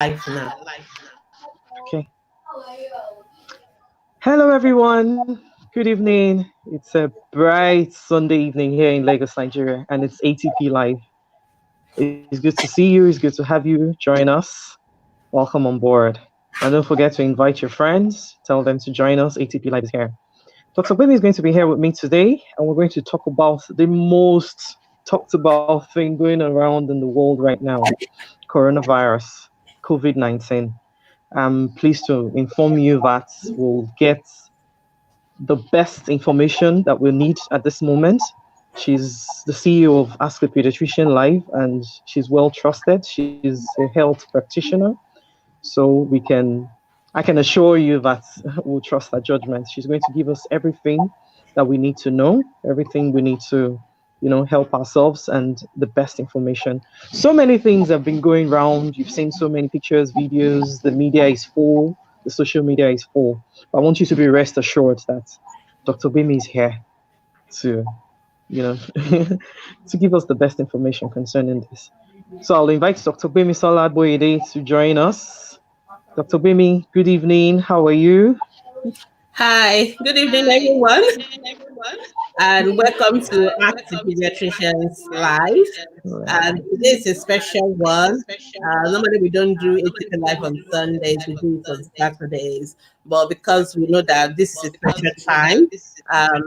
live now. Okay. Hello, everyone. Good evening. It's a bright Sunday evening here in Lagos, Nigeria, and it's ATP Live. It's good to see you. It's good to have you join us. Welcome on board. And don't forget to invite your friends. Tell them to join us. ATP Live is here. Dr. Gbemi is going to be here with me today, and we're going to talk about the most talked about thing going around in the world right now: coronavirus, COVID-19. I'm pleased to inform you that we'll get the best information that we need at this moment. She's the CEO of Ask The Paediatrician Live, and she's well trusted. She's a health practitioner, so I can assure you that we'll trust her judgment. She's going to give us everything that we need to know, everything we need to, help ourselves, and the best information. So many things have been going around. You've seen so many pictures, videos. The media is full. The social media is full. But I want you to be rest assured that Dr. Bimi is here to, to give us the best information concerning this. So I'll invite Dr. Gbemisola Boyede to join us. Dr. Bimi, good evening. How are you? Hi, good evening, everyone, and welcome to Ask The Paediatricians Live. And today is a special one. Normally, we don't do ATP Live on Sundays, we do it on Saturdays. But because we know that this is a special time,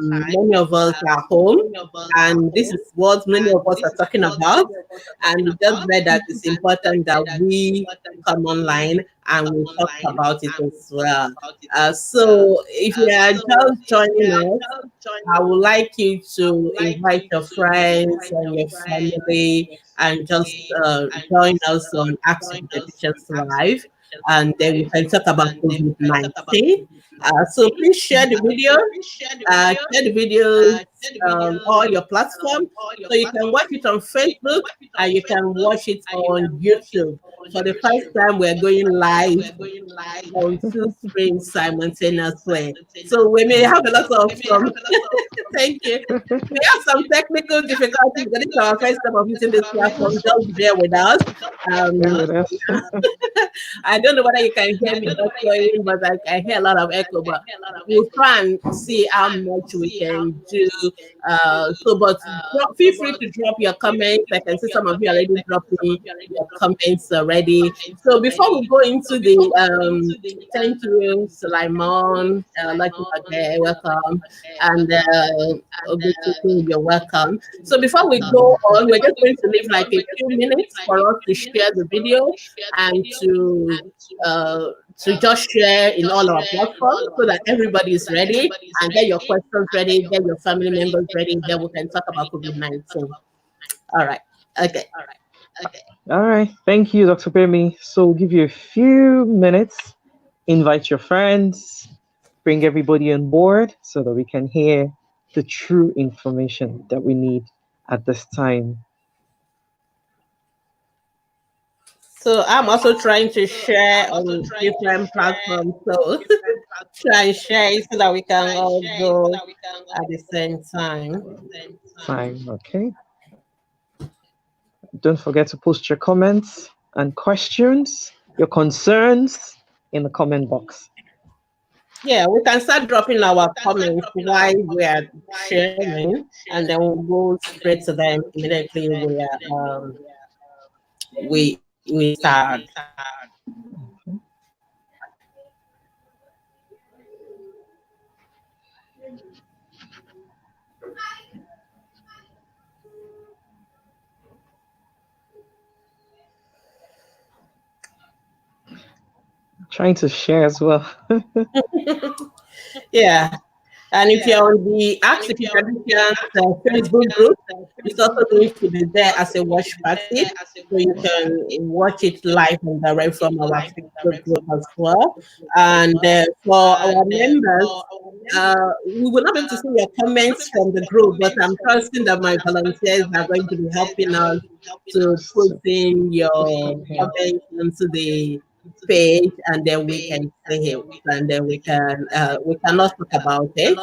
many of us are home, and this is what many of us are talking about. And we just read that it's important that we come online and we talk about it as well. So if you are just joining us, I would like you to invite your friends and your family and just join us on Ask the Paediatricians Live, and then we can talk about COVID-19. So please share the video all your platforms. So you can watch it on Facebook and you can watch it on YouTube. For the first time, we're going live on two screens simultaneously. So we may have a lot of thank you. We have some technical difficulties, but it's our first time of using this platform. Just bear with us. I don't know whether you can hear me echoing, but I can hear a lot of echo. But we'll try and see how much we can do. But feel free to drop your comments. I can see some of you already dropping your comments already. So before we go into the thank you, Sulaiman, welcome, and you're welcome. So before we go on, we're just going to leave like a few minutes for us to share the video and to just share in all our platforms so that everybody is ready, and get your questions ready, get your family members ready, then we can talk about COVID-19. All right. Okay. All right. Thank you, Dr. Bemi. So we'll give you a few minutes. Invite your friends, bring everybody on board so that we can hear the true information that we need at this time. So I'm also trying to share on different platforms. So try and share it so that we can all go at the same time. Fine, okay. Don't forget to post your comments and questions, your concerns in the comment box. Yeah, we can start dropping our comments while we are sharing, and then we'll go straight to them immediately we start. Trying to share as well. Yeah. And if you're on the Ask the Paediatricians Facebook group, it's also going to be there as a watch party. So you can watch it live and direct from our Facebook group as well. And for our members, we will not be able to see your comments from the group, but I'm trusting that my volunteers are going to be helping us to put in your comments into the page, and then we can see it, and then we cannot talk about it.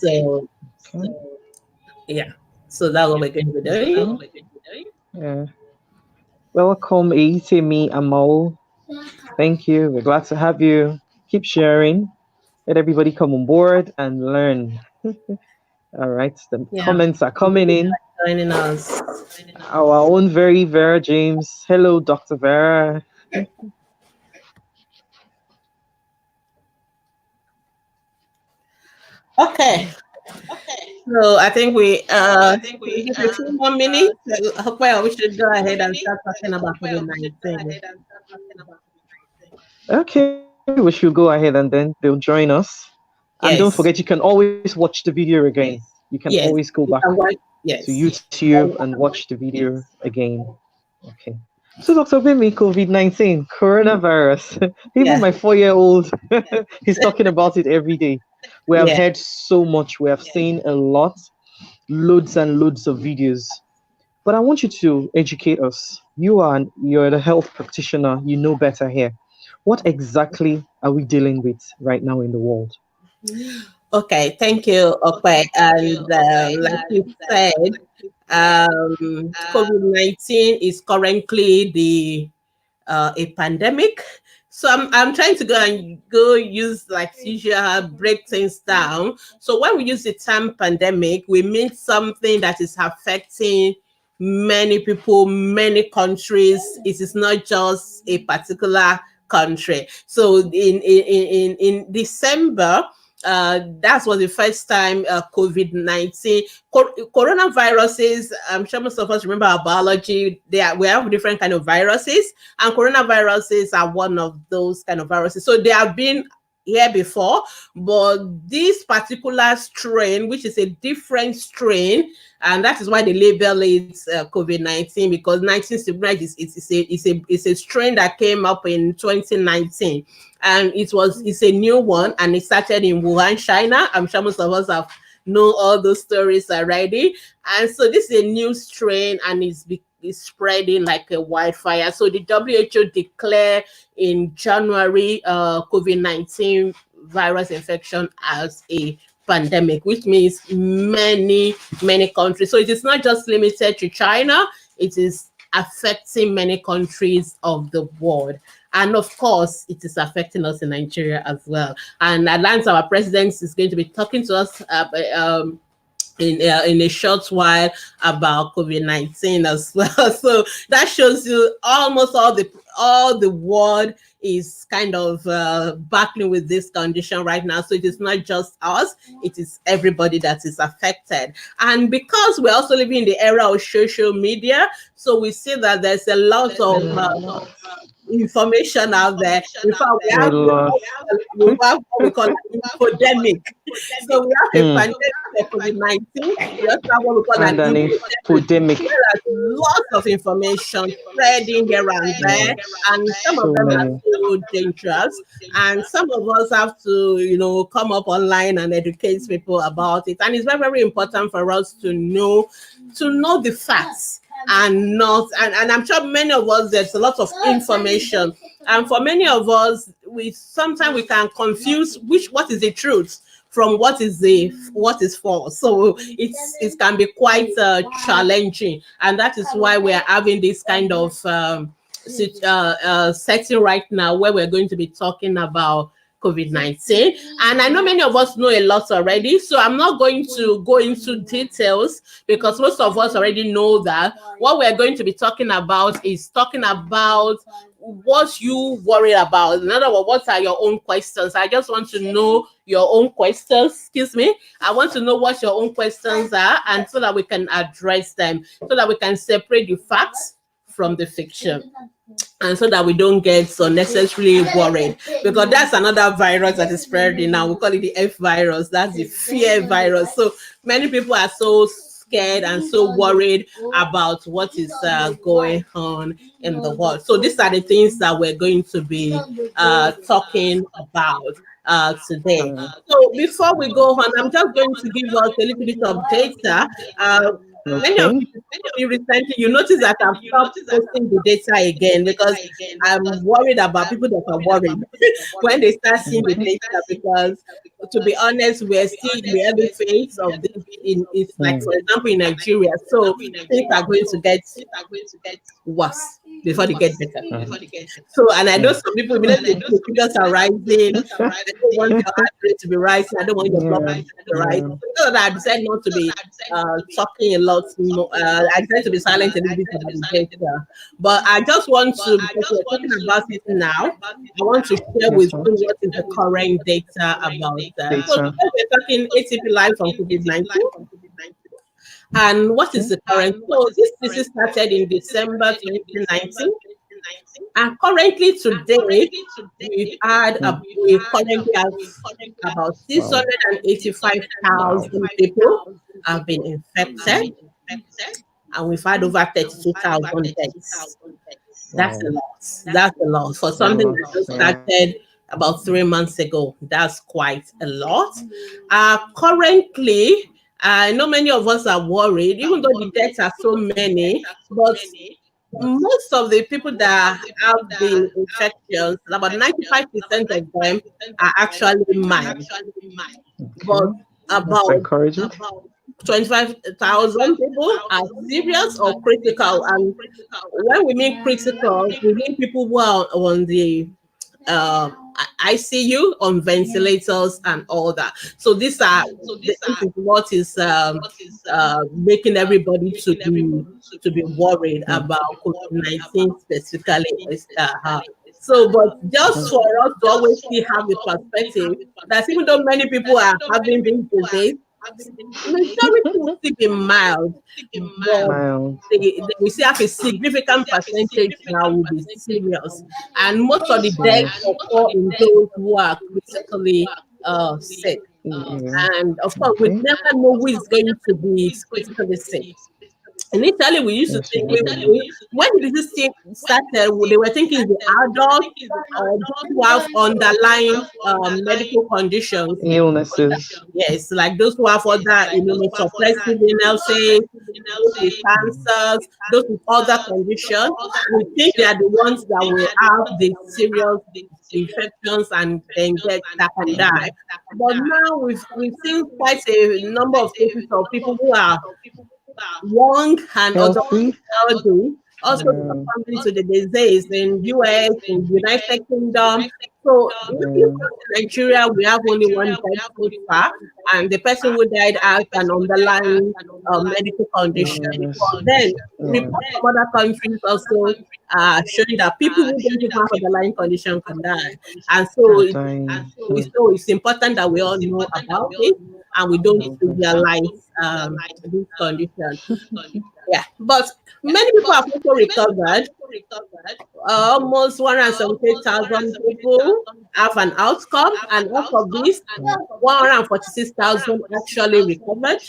So yeah, so that's what we're going to be doing. Yeah. Welcome, Eitemi Amal. Thank you. We're glad to have you. Keep sharing. Let everybody come on board and learn. All right. The Yeah, comments are coming in. joining us. Our own very Vera James. Hello, Dr. Vera. Okay, so I think we give a few more minutes. Well, we should go ahead and start talking about COVID-19. Okay, we should go ahead and then they'll join us. And don't forget, Yes, you can always watch the video again. You can yes, always go you back can watch. to Yes, YouTube and watch the video again. Okay. So, Dr. Bimi, COVID-19, coronavirus. Even yeah, my 4-year-old, he's talking about it every day. We have yeah. heard so much. We have seen a lot, loads and loads of videos. But I want you to educate us. You're the health practitioner. You know better here. What exactly are we dealing with right now in the world? Okay, thank you, Okay. And like you said, COVID-19 is currently the a pandemic. So I'm trying to go use like usual break things down. So when we use the term pandemic, we mean something that is affecting many people, many countries. It is not just a particular country. So in December, that was the first time COVID-19 coronaviruses. I'm sure most of us remember our biology. We have different kind of viruses, and coronaviruses are one of those kind of viruses. So they have been here before, but this particular strain, which is a different strain, and that is why they label it COVID-19, because 19 it's a strain that came up in 2019, and it's a new one, and it started in Wuhan, China. I'm sure most of us have know all those stories already. And so this is a new strain, and it's spreading like a wildfire. So the WHO declared in January COVID-19 virus infection as a pandemic, which means many countries. So it is not just limited to China, it is affecting many countries of the world. And of course, it is affecting us in Nigeria as well. And Atlanta, our president, is going to be talking to us in a short while about COVID-19 as well. So that shows you almost all the world is kind of battling with this condition right now. So it is not just us, it is everybody that is affected. And because we're also living in the era of social media, so we see that there's a lot of information out there. In fact, A lot. we have what we call an infodemic. So we have a Mm. pandemic of COVID-19. We also have what we call an And an infodemic. epidemic. There are lots of information spreading here and there, and some of So them are many. so dangerous. And some of us have to, come up online and educate people about it. And it's very important for us to know the facts, and not and I'm sure many of us, there's a lot of information, and for many of us, we sometimes we can confuse what is the truth from what is false. So it can be quite challenging, and that is why we're having this kind of setting right now, where we're going to be talking about COVID-19. And I know many of us know a lot already, so I'm not going to go into details, because most of us already know that. What we're going to be talking about is talking about what you worry about. In other words, what are your own questions? I just want to know your own questions. Excuse me. I want to know what your own questions are, and so that we can address them, so that we can separate the facts from the fiction, and so that we don't get unnecessarily worried, because that's another virus that is spreading now. We call it the F virus. That's the fear virus. So many people are so scared and so worried about what is going on in the world. So these are the things that we're going to be talking about today. Uh, So before we go on, I'm just going to give us a little bit of data. Uh, Many of okay. you recently, you notice that I've stopped posting the data again, because I'm worried about people that are worried when they start seeing the data. Because to be honest, we're still in the early phase of this. It's like, Mm. for example, in Nigeria, so things are going to get worse. before they get better. Mhm. So, and I know Yeah. some people immediately the figures are rising. I don't want your heart rate to be rising. I don't want your blood Yeah. pressure to be rising. Yeah. So that I decided not to be talking a lot more. I decided to be silent a little bit about the data. But I just want to, because we're talking about it now, I want to share Yes, with ma'am. you what is the current data about that. So Data. today we're talking ATP Live on COVID-19. And what is Okay. the current? So this disease started in December 2019. And currently today, we currently have about Wow. 685,000 Wow. people have been infected, and we've had over 32,000 deaths. That's a Wow. lot. That's a lot for It's a something lot. that just Yeah. started about 3 months ago. That's quite a lot. Currently, I know many of us are worried, even though the deaths are so many, but most of the people that have the infections, about 95% of them are actually mild, but Okay. That's about encouraging. 25,000 people are serious or critical. And when we mean critical, we mean people who are on the ICU, on ventilators and all that. So this is what is making everybody to be worried Mm. about COVID-19 specifically. So, but just for us to always still have the perspective that even though many people are having this disease, majority will still be mild, but Mild. we still have a significant percentage that will be serious. And most of the deaths Serious. occur in those who are critically sick. Yeah. And of course, we Okay. never know who is going to be critically sick. Initially, we used to Yes, think you do. when the disease started, they were thinking the adults or those who have underlying medical conditions. Illnesses. Yes, like those who have other immunosuppressive illnesses, those with Mm. cancers, those with other conditions. We think they are the ones that will have the serious infections and then get that can die. But now we've seen quite a number of cases of people who are young and also Healthy. healthy, also Mm. succumbing to the disease in US, in United Kingdom. So luckily Mm. for us in Nigeria, we have only one death so far, and the person who died has an underlying medical condition. Illness. But then Yeah. reports from other countries also showing that people who don't even have underlying condition can die, and so Are dying. Mm. it's important that we all know about it and we don't No, this. trivialize this condition. Yeah, but many people have also recovered. Almost 178,000 people have an outcome, and out of this, 146,000 actually recovered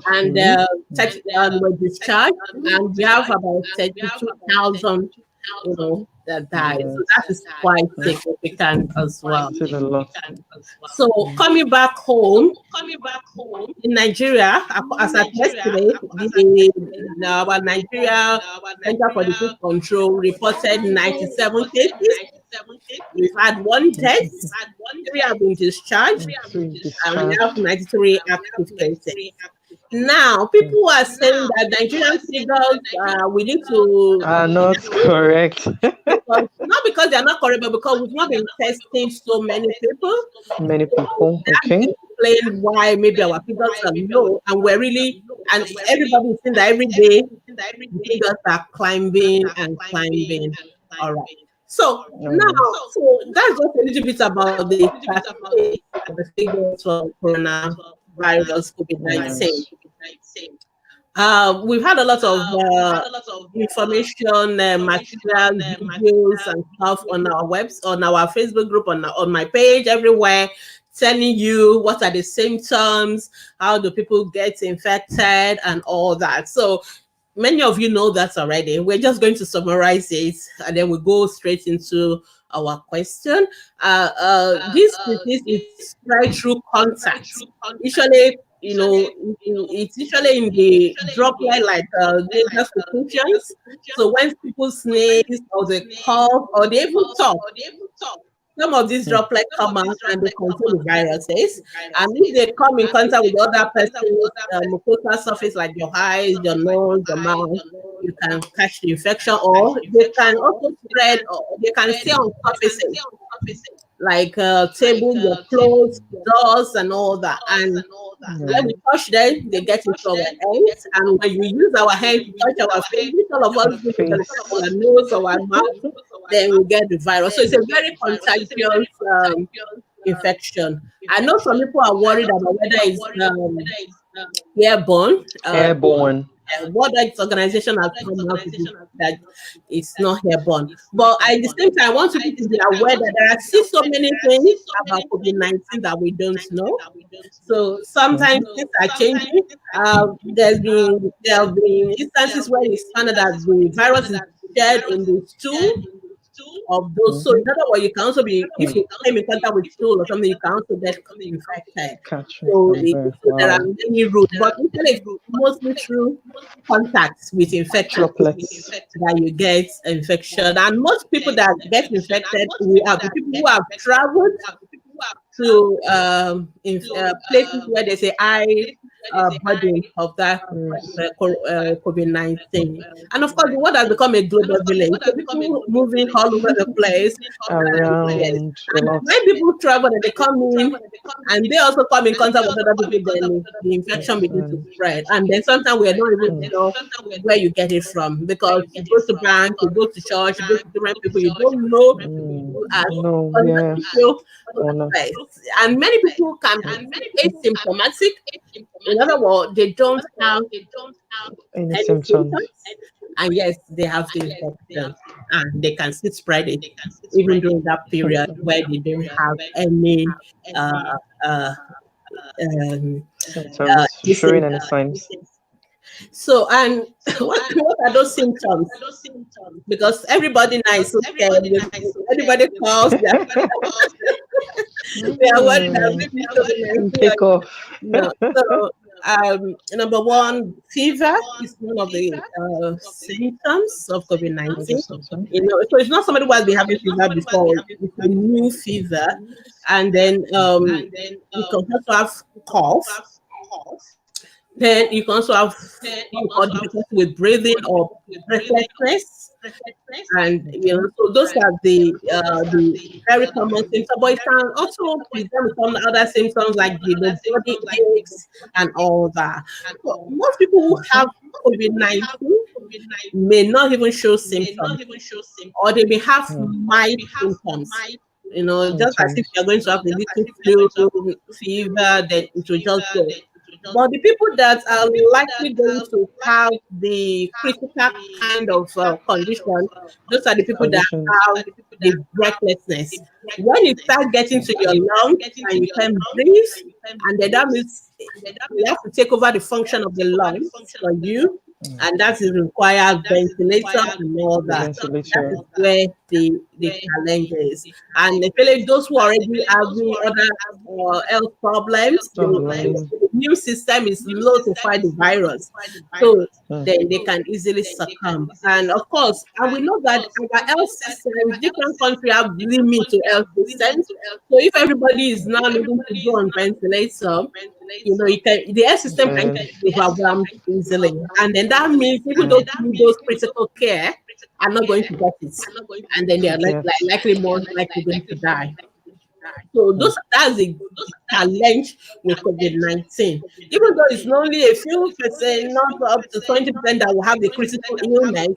and Okay. were discharged, and we have about 32,000, that died. So that Yes. is quite significant as well. Still a lot. So Mm. coming back home, in Nigeria, as at yesterday, our Nigeria Center for Disease Control reported 97 cases. We've had one death, three have been discharged, And three and we have discharged. 93 active cases. Now, Mm. people are saying that Nigerian figures, we need to Are not correct. because not because they are not correct, but because we've not been testing so many people. Many So people. that Okay. may explain why maybe our figures are low, and and everybody is saying that every day the figures are climbing and climbing. All right. So Mm. now, so that's just a little bit about the statistics and the figures for coronavirus COVID-19. Yes. We've had a lot of information, material, videos, and stuff on our on our Facebook group, on my page, everywhere, telling you what are the symptoms, how do people get infected, and all that. So many of you know that already. We're just going to summarize it, and then we go straight into our question. This disease is spread through contact. Usually, it's usually in the droplet like nasal secretions. So when people sneeze or they cough or they even talk, some of these droplets come out and they contain the viruses. And if they come in contact with other person's mucosal surface, like your eyes, your nose, your mouth, you can catch the infection, or they can also spread, or they can stay on surfaces like table, your clothes, doors, and all that. And when we touch them, they get into our hands. And when we use our hands to touch our face, all of us do it Face. our nose or our mouth, then we get the virus. So it's a very contagious infection. I know some people are worried about whether it's airborne. Airborne. World Health Organization has come out with it that it's not airborne. But at the same time, I want people to be aware that there are still so many things about COVID-19 that we don't know. So sometimes things are changing. There have been instances where it's found that the virus is shared in the stool of those. So in other words, you can also be, if you came in contact with stool or something, you can also get infected. Catch it So, from there. so there are Wow. many routes, but usually it's mostly through contacts with infected people Droplets. that you get infection. And most people that get infected, we have the people who have traveled to places where there's a high burden of that Yes. COVID-19. And of course, the world has become a global village. So people moving all over the place. Yes. Around a And lot. when people travel and they come in and they also come in contact with other people, then the infection begins to And spread. And then sometimes we are not even sure where you get it from, because you go to bank, you go to church, you go to different people, you don't know who ask. no, But many yes. people Oh no. and many people can be asymptomatic. In other words, they don't have Any any symptoms? symptoms, and yes, they have the infection, and they can still spread it even during that period where they don't have any uh, uh, um, Symptoms showing any symptoms. signs? So, and what are those symptoms? Because everybody now is so scared. Everybody calls, they are worried that maybe COVID-19. Take off. No. So, number one, fever is one of the symptoms of Major COVID-19. symptom. So it's not somebody who has been having fever before. It's a new fever, and then you can also have cough. Then you can also have what we call difficulty with breathing or breathlessness. And so those are the very common symptoms. But it can also present with some other symptoms like body aches and all that. So most people who have COVID-19 may not even show symptoms, or they may have mild symptoms. Just as if Symptoms. you're going to have a little flu, fever, then it will just go. But the people that are likely going to have the critical kind of condition, those are the people that Conditions. have the breathlessness. When it starts getting to your lungs and you can breathe, and then that means you have to take over the function of the lungs for you, and that is require ventilator and all The that. That ventilator. is where the challenge is. And especially those who already having other health problems, Online. the immune system is low to fight the virus. So then they can easily succumb. And of course, and we know that our health systems, different countries have limit to health systems. So if everybody is now needing to go on ventilator, the health system can get Yes. overwhelmed easily. And then that means even those who need those critical care are not going to get it. And then they are Yes. likely more likely going to die. So that's the challenge with COVID-19. Even though it's only a few percent, not up to 20% that will have the critical illness,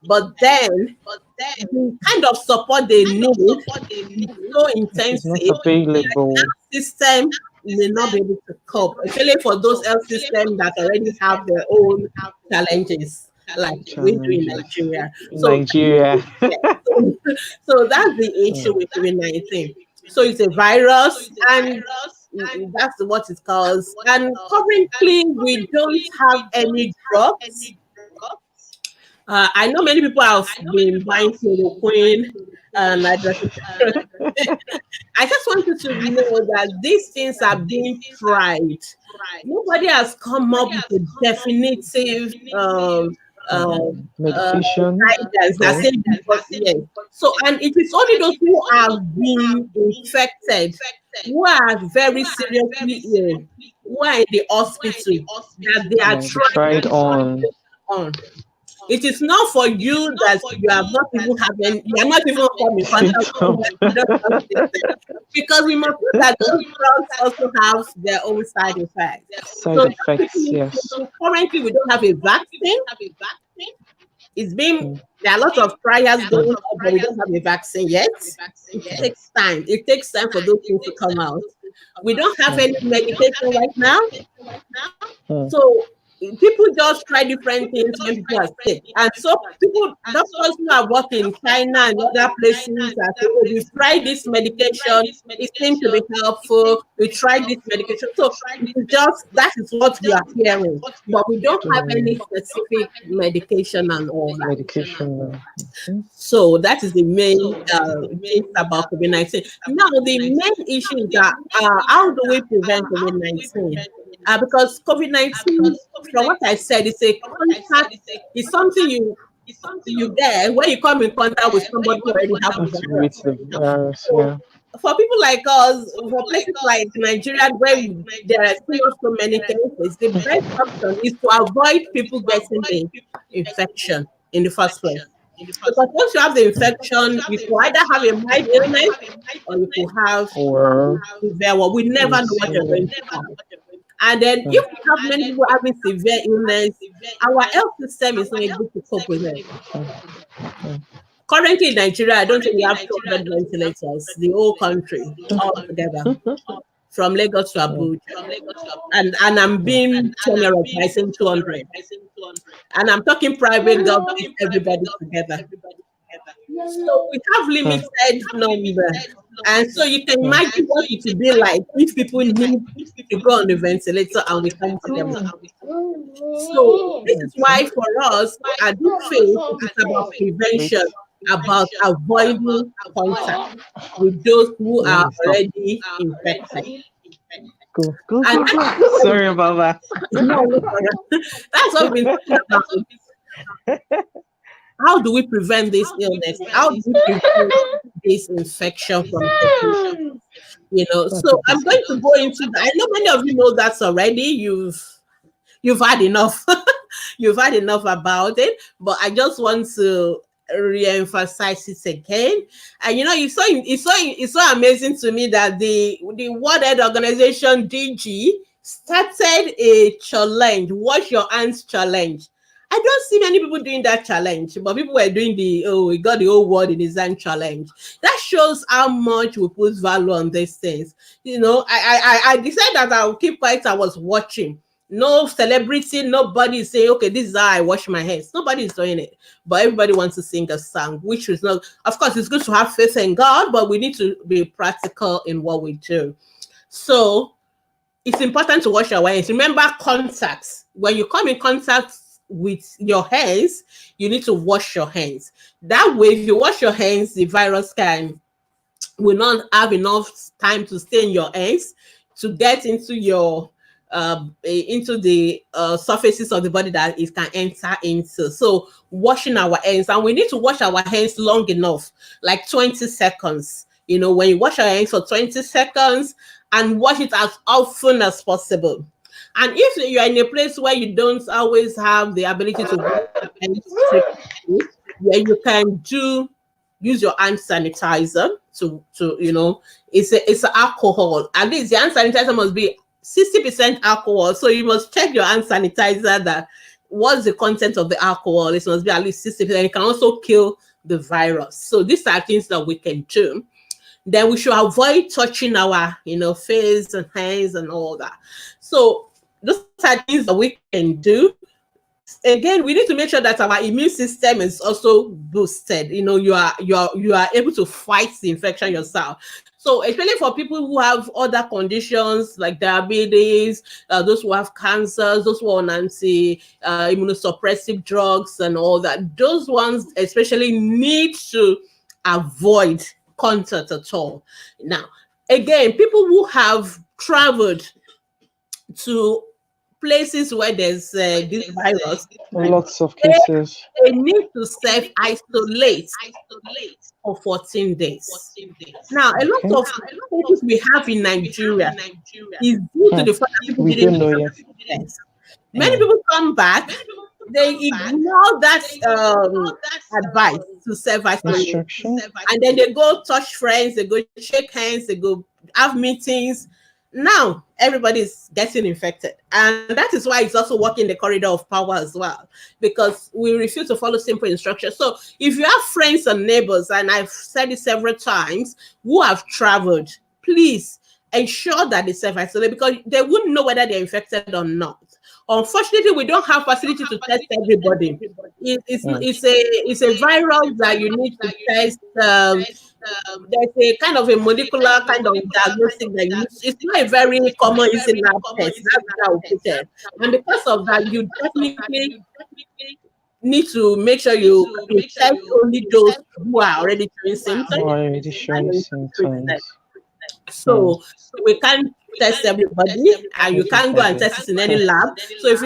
but then the kind of support they need is so It is not intensive available. system may not be able to cope, especially for those health systems that already have their own challenges, like we do in Challenges. Nigeria. In So, Nigeria. yeah, so that's the issue with COVID-19. So it's a virus, and that's what it causes. And currently, we don't have any drugs. I know many people have been buying chloroquine and hydroxychloroquine. I just wanted to know that these things are being tried. Nobody has come up with a definitive uh, Medication. guidance that Yes. say yes. So, and it is only those who have been infected, who are very seriously ill, who are in the hospital, that they are Yeah, they trying tried on on. It is not for you that you have not even having, you are not even come in contact with symptom someone that does not take them. Because we must know that those drugs also have their own side effects. side So those effects. people, Yes. currently we don't have a vaccine. It's been, Mm, there are a lot of trials going on, but we don't have a vaccine yet. It takes time. It takes time for those things to come out. We don't have any medication right now. mm, So people just try different things when people are sick. And so people, doctors who have worked in China and other places are saying, oh, we've tried this medication, it seems to be helpful. We tried this medication. So it's just, that is what we are hearing. But we don't have any mm. specific medication and all that. Medication. Okay. So that is the main thing about COVID-19. Now, the main issue is that how do we prevent COVID-19? Because COVID-19, from what I said, it's a contact, it's something you get when you come in contact with somebody who already have the virus. With the virus. So Yeah. for people like us, for places like Nigeria, where there are still so many cases, the best option is to avoid people getting the infection in the first place. Because once you have the infection, you could either have a mild illness or you could have Or severe one. We never know what you're going severe. to have. And then if we have many people having severe illness, our health system is not able to cope with it. Currently in Nigeria, I don't think we have 200 ventilators, the whole country, all together, from Lagos to Abuja. And I'm being generous by saying 200. And I'm talking private, government, everybody together. So we have limited number. And so you can imagine what it would be like if people need to go on the ventilator and we can't get them. So this is why for us at this phase, it is about prevention, about avoiding contact with those who Let are me stop. already infected. Go, go, And go, go. Sorry about that. that's what we've been talking about. How do we prevent this illness? How do we prevent this infection from taking place? That's a So I'm going to discussion. go into that. I know many of you know that already. You've had enough. You've had enough about it, but I just want to re-emphasize it again. And it's so amazing to me that the World Health Organization DG started a challenge, wash your hands challenge. I don't see many people doing that challenge, but people were doing we got the whole world in his hand challenge. That shows how much we put value on these things. I decided that I would keep quiet. I was watching. No celebrity, nobody is saying, okay, this is how I wash my hands. Nobody is doing it. But everybody wants to sing a song, which is not, of course, it's good to have faith in God, but we need to be practical in what we do. So it's important to wash our hands. Remember contacts. When you come in contact with your hands, you need to wash your hands. That way, if you wash your hands, the virus will not have enough time to stay in your hands to get into the surfaces of the body that it can enter into. So washing our hands, and we need to wash our hands long enough, like 20 seconds. When you wash your hands for 20 seconds and wash it as often as possible. And if you're in a place where you don't always have the ability to wash your hands frequently, where you can use your hand sanitizer it's alcohol. At least the hand sanitizer must be 60% alcohol. So you must check your hand sanitizer that what's the content of the alcohol. It must be at least 60%. It can also kill the virus. So these are things that we can do. Then we should avoid touching our face and hands and all that. So those are things that we can do. Again, we need to make sure that our immune system is also boosted. You are able to fight the infection yourself. So especially for people who have other conditions like diabetes, those who have cancers, those who are on immunosuppressive drugs and all that, those ones especially need to avoid contact at all. Now, again, people who have traveled to places where there's this virus, Lots of they, cases. they need to self-isolate for 14 days. Now, a Okay. lot of cases we have in Nigeria is due to Hmm. the fact that people We didn't don't know yet. test. Many Hmm. people come back, they ignore that advice to self-isolate, Instruction. and then they go touch friends, they go shake hands, they go have meetings. Now everybody's getting infected, and that is why it's also working the corridor of power as well, because we refuse to follow simple instructions. So if you have friends and neighbors, and I've said it several times, who have traveled, please ensure that they self-isolate, because they wouldn't know whether they're infected or not. Unfortunately, we don't have facility to test everybody. Hmm. It's a virus that you need to test. There's a kind of a molecular kind of diagnostic that you use. It's not a very common easy lab test. That's how we put it. And because of that, you definitely need to make sure you test only those who are already showing symptoms, Why are you and showing then you treat them. symptoms? Hmm. So we can't test everybody, and you can't go and Everybody. test it in any lab. So if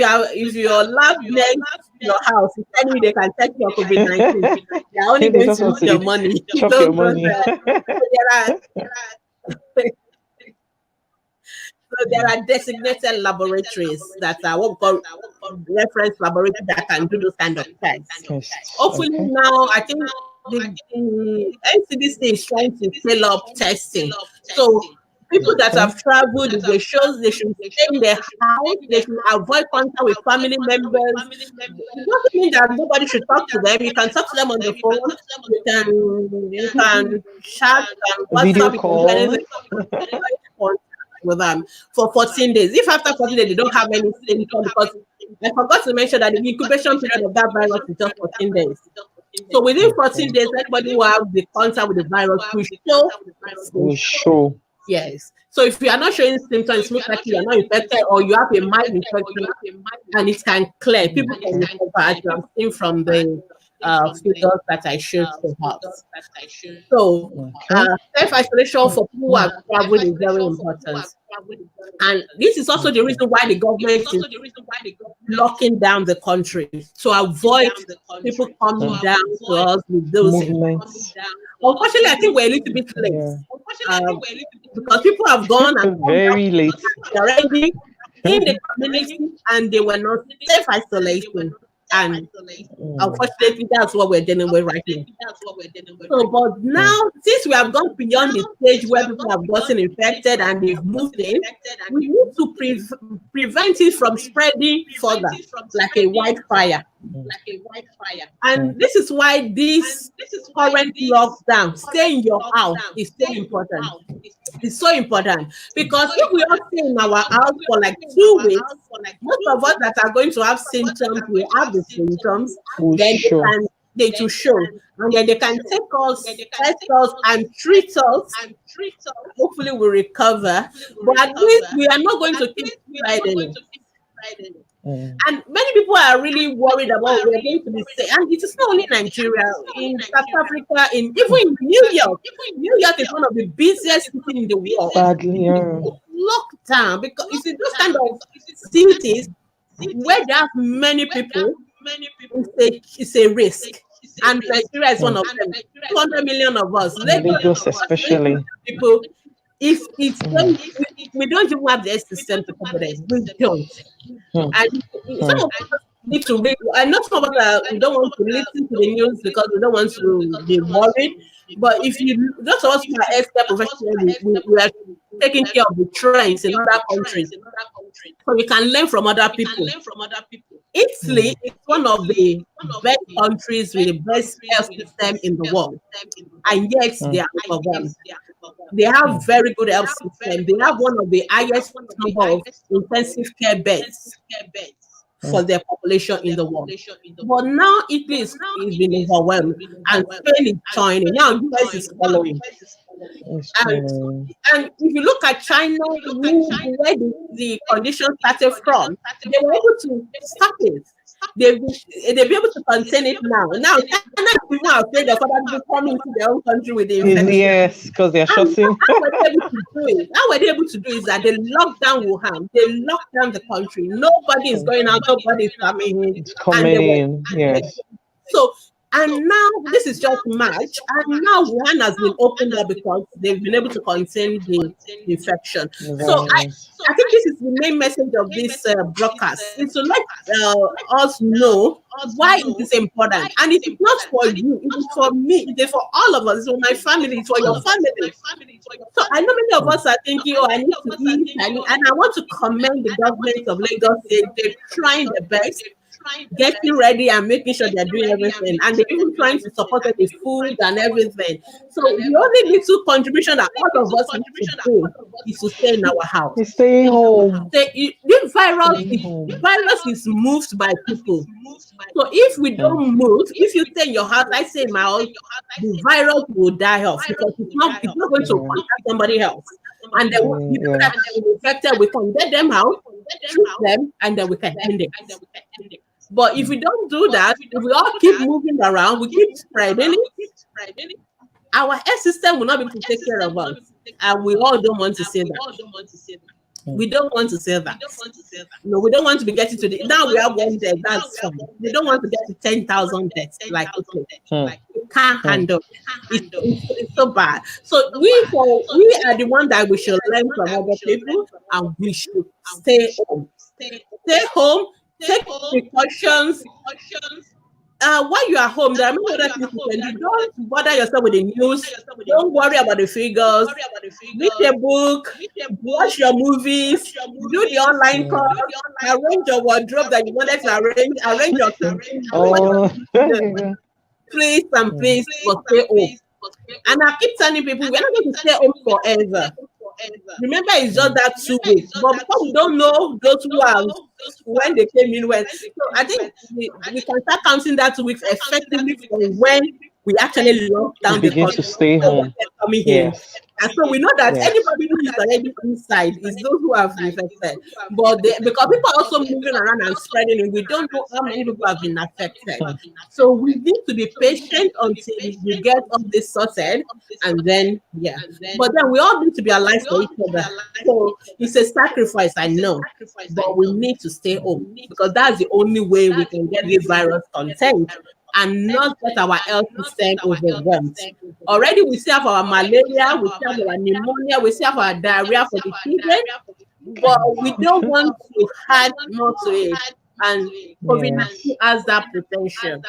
your lab next your house is telling you they can test your COVID-19, they're only They going just to want use your to money. chop your money. There are designated laboratories that are what we call reference laboratory that can do those kind of tests. Tests. Hopefully Okay. now, I think the NCDC is trying to scale up testing. So people that Okay. have traveled, if they show, they should stay in their house. They should avoid contact with family members. It doesn't mean that nobody should talk to them. You can talk to them on the phone. You can chat, you can Video WhatsApp, you can do call. anything with them for 14 days. If after 14 days they don't have any symptom, because I forgot to mention that the incubation period of that virus is just 14 days. So within 14 Okay. days, anybody who have the contact with the virus will show Will symptoms. show. Yes. So if you are not showing symptoms, it's most likely you are not infected, or you have a mild infection and it can clear. People can Okay. recover, as you have seen from the figures that I showed to us. So Okay. self-isolation for people who have traveled is very important. And this is also the Okay. reason why the government is locking down the country, to avoid people coming Hmm. down to us with those symptoms. Movements. Unfortunately, I think we're a little bit late, Yeah. um, because people have gone and come back Very late. already in the community, and they were not self-isolating. And Hmm. unfortunately, that's what we're dealing with right now. So, but Hmm. now, since we have gone beyond the stage where people have gotten infected and they've moved in, we need to prevent it from spreading further like a wildfire. Hmm. And this is why this current lockdown, stay in your house, is so important. It's so important, because if we all stay in our house for like 2 weeks, most of us that are going to have symptoms will have the symptoms, Will then show. they to show, and then they can take us, test us, and treat us. Hopefully, we recover, but at least we are not going to keep spreading it. Hmm. And many people are really worried about we're going to be safe. And it is not only Nigeria, in South Africa, in even in New York. New York is one of the busiest cities in the world. Badly. Yeah. Locked down, because you see those kind of cities where there are many people, it's a risk. And Nigeria is one Hmm. of them. 200 million of us. Lagos Lagos is 20 especially. people. If it's Hmm. when we don't even have the system to cover them. We don't. Hmm. And Hmm. some of us need to read. I know some of us we don't want to listen to the news because we don't want to be worried. But if you, those of us who are healthcare professionals, we are taking care of the trends in other countries, so we can learn from other people. Hmm. Italy is one of the best countries with the best health system in the world, and yet Hmm. they are overwhelmed. They have very good health system. They have one of the highest number of intensive care beds Hmm. for their population in the world. But now Italy is being overwhelmed, and Spain is joining. Now US is following. It's And following. and if you look at China, where the condition started from, they were able to stop it. they'll be able to contain it now. Now, China is even afraid of other people coming to their own country with the infection. Yes, because they're And shutting. how were they able to do it? How were they able to do is that they locked down Wuhan, they locked down the country. Nobody is going out, nobody is coming in, It's and they coming were in. Yes. so. And now this is just March, and now Wuhan has been opened up because they've been able to contain the infection. The So virus. I think this is the main message of this broadcast, is to let us know why it is important. And it is not for you, it is for me, it is for all of us, it's for my family, it's for your family. So I know many of us are thinking, oh, I need to eat, and I want to commend the government of Lagos State. They're trying their best, getting ready and making sure they're doing everything, and they're even trying to support us with food and everything. So the only little contribution that all of us need to do is to stay in our house. They stay home. This Stay home. virus is moved by people. So if we don't move, if you stay in your house, I say in my house, the virus will die off because it's not going to contact somebody else. And then people that are infected, we can get them out, treat them, and then we can end it. But if we don't do that, if we all keep moving around, we keep spreading it, our health system will not be able to take care of us. And we all don't want to say that. We don't want to say that. No, we don't want to be getting to the. Now we have one death. That's fine. We don't want to get to 10,000 deaths. Like, okay, we can't handle it. It's so bad. So we are the one that we should learn from other people, and we should stay home. Stay home. Take precautions. While you are home, there are many other things you can do. Don't bother yourself with the news. Don't worry about the figures. Read a book. Watch your movies. Do the online calls. Arrange your wardrobe that you wanted to arrange. Arrange your please and please, but stay home. And I keep telling people, we're not going to stay home forever. Remember, it's just that 2 weeks. But because we don't know those who are when they came in when. So I think we can start counting that 2 weeks effectively from when we actually lock down the begin to stay home. Coming in. And so we know that anybody who is already inside is those who have infected. But because people are also moving around and spreading it, we don't know how many people have been affected. So we need to be patient until we get all this sorted. And then, But then we all need to be alive for each other. So it's a sacrifice, I know. But we need to stay home because that's the only way we can get this virus contained and not get our health system overwhelmed. Already we still have our malaria, we still have our pneumonia, we still have our diarrhea for the children, but we don't want to add more to it. And COVID-19 has that potential.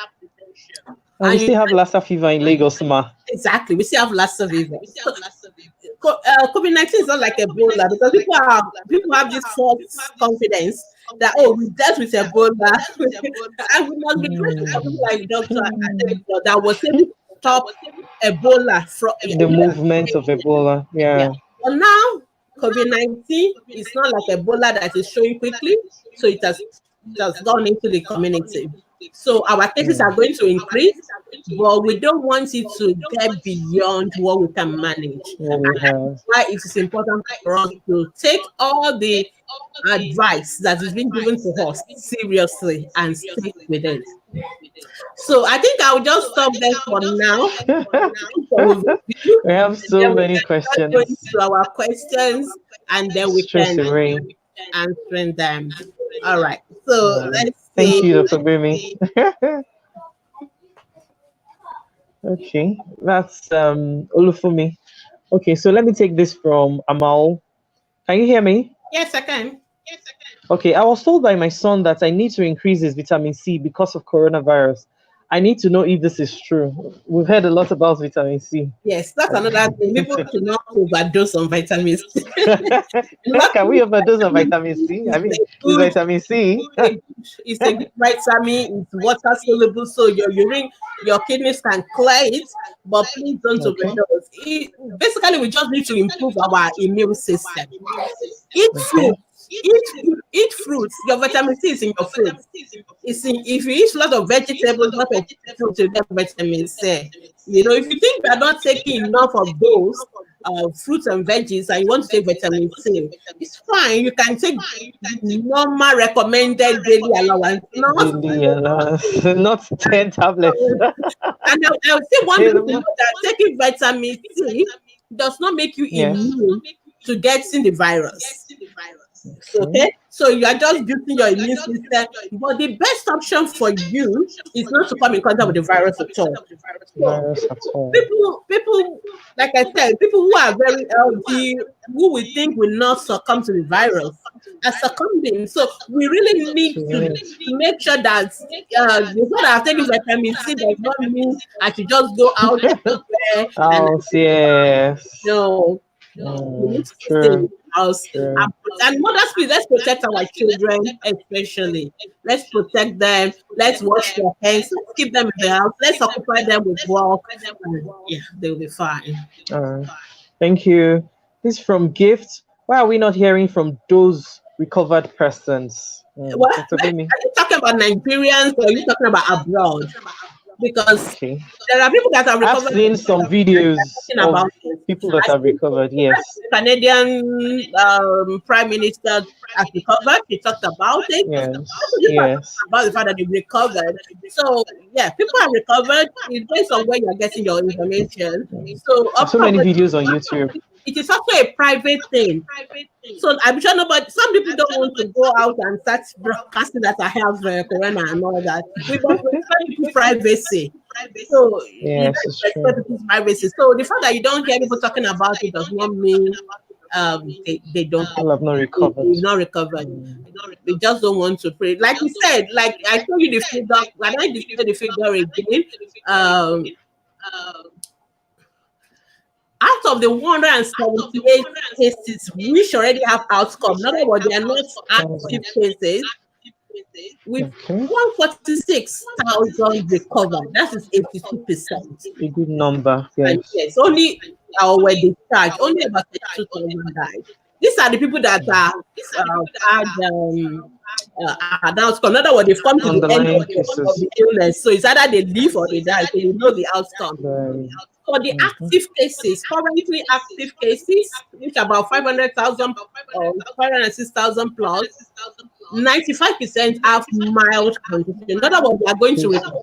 And we still have Lassa fever in Lagos, ma. Exactly, we still have Lassa fever. COVID-19 is not like Ebola because people have this false confidence that we dealt with Ebola, and we must be grateful for people like Dr. that was able to stop Ebola from the movement of Ebola. But now COVID-19 is not like Ebola that is showing quickly, so it has gone into the community. So our cases are going to increase, but we don't want it to get beyond what we can manage. And that's why it is important for us to take all the advice that is being given to us seriously and stick with it. So I think I'll just stop there for now. We have so many questions. Going to our questions, and then we can answer them. All right. So let's see. Thank you, Dr. Gbemi. Okay, that's Olufumi. Okay, so let me take this from Amal. Can you hear me? Yes, I can. Okay, I was told by my son that I need to increase his vitamin C because of coronavirus. I need to know if this is true. We've heard a lot about vitamin C. Yes, that's another thing. People should not overdose on vitamin C. Can we overdose on vitamin C? I mean, it's vitamin C. It's a good vitamin. It's water soluble, so your urine, your kidneys can clear it. But please don't overdose. Basically, we just need to improve our immune system. Eat fruit. Eat fruits. Your vitamin C is in your fruit. If you eat a lot of vegetables, a lot of fruits, you get vitamin C. You know, if you think you are not taking enough of those, fruits and veggies and you want to take vitamin C, it's fine. You can take normal recommended daily allowance, not Daily allowance, not 10 tablets. and I would still want Hey, people to know that taking vitamin C does not make you yes. immune to getting the virus. Okay. Okay, so you are just boosting your immune system, but the best option for you is not to come in contact with the virus at all. So Virus at all. people, like I said, people who are very healthy, who we think will not succumb to the virus, are succumbing. So we really need To to it. make sure that before I'm taking vitamin C does not mean I should just go out everywhere and Oh, yes. no, we need to stay in True. the house. True. And mothers, please, let's protect our children, especially. Let's protect them. Let's wash their hands. Let's keep them in the house. Let's occupy them with work. And yeah, they'll be fine. Thank you. This is from Gift. Why are we not hearing from those recovered persons? What? Dr. Are Bimi. you talking about Nigerians or are you talking about abroad? Because Okay. there are people that have I've recovered seen some videos talking of about it. people that I have think recovered. Yes. Canadian Prime Minister has recovered. He talked about it. Yes. People are talking Yes. about the fact that they recovered. So yeah, people have recovered. It depends on where you're getting your information. So There's of so many course, videos on YouTube. it is also a private thing. So I'm sure nobody, some people don't want to go out and start broadcasting that I have corona and all that. We must respect people's privacy. So you Yes, don't it's respect true. people's privacy. So the fact that you don't hear people talking about it does not mean they don't have People have not recovered. they've not recovered. We just don't want to pray. Like you said, like I told you the figure, when I display the figure again, um, out of the 178 cases which already have outcome, in other words, they are not active cases, with Okay. 146,000 recovered. That is 82%. A good number. And Yes. yes, only were discharged, only about 32,000 died. These are the people that are had outcome. In other words, they've come to the end Underlying of cases. the illness. So it's either they live or they die. So you know the outcome. For the active cases, currently active cases, which are about 500,000 or 506,000 plus, 95% have mild condition. In other words, they are going to recover.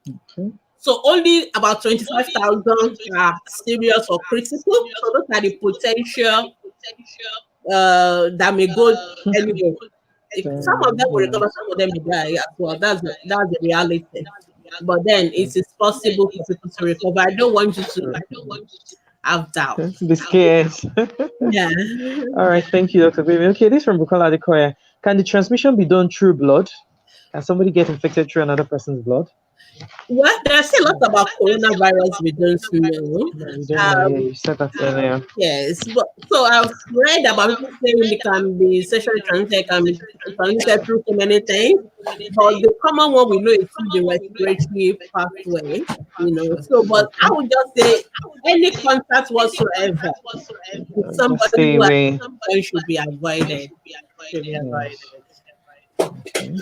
Okay. So only about 25,000 are serious or critical. So those are the potential that may go anywhere. Some of them will recover, some of them may die as well. That's the reality. But then it is possible for people to recover. I don't want you to have doubt. Be scared. Yeah. All right. Thank you, Dr. Baby. Okay, this is from Bukola Adekoya. Can the transmission be done through blood? Can somebody get infected through another person's blood? Well, there's still lots about coronavirus we don't know. You don't know. Yeah, you said that earlier. Yes, but so I've read about people saying it can be sexually transmitted, can be transmitted through so many things. But the common one we know is through the respiratory pathway, So, but I would just say any contact whatsoever with Just somebody stay who has away. someone should be avoided. Okay.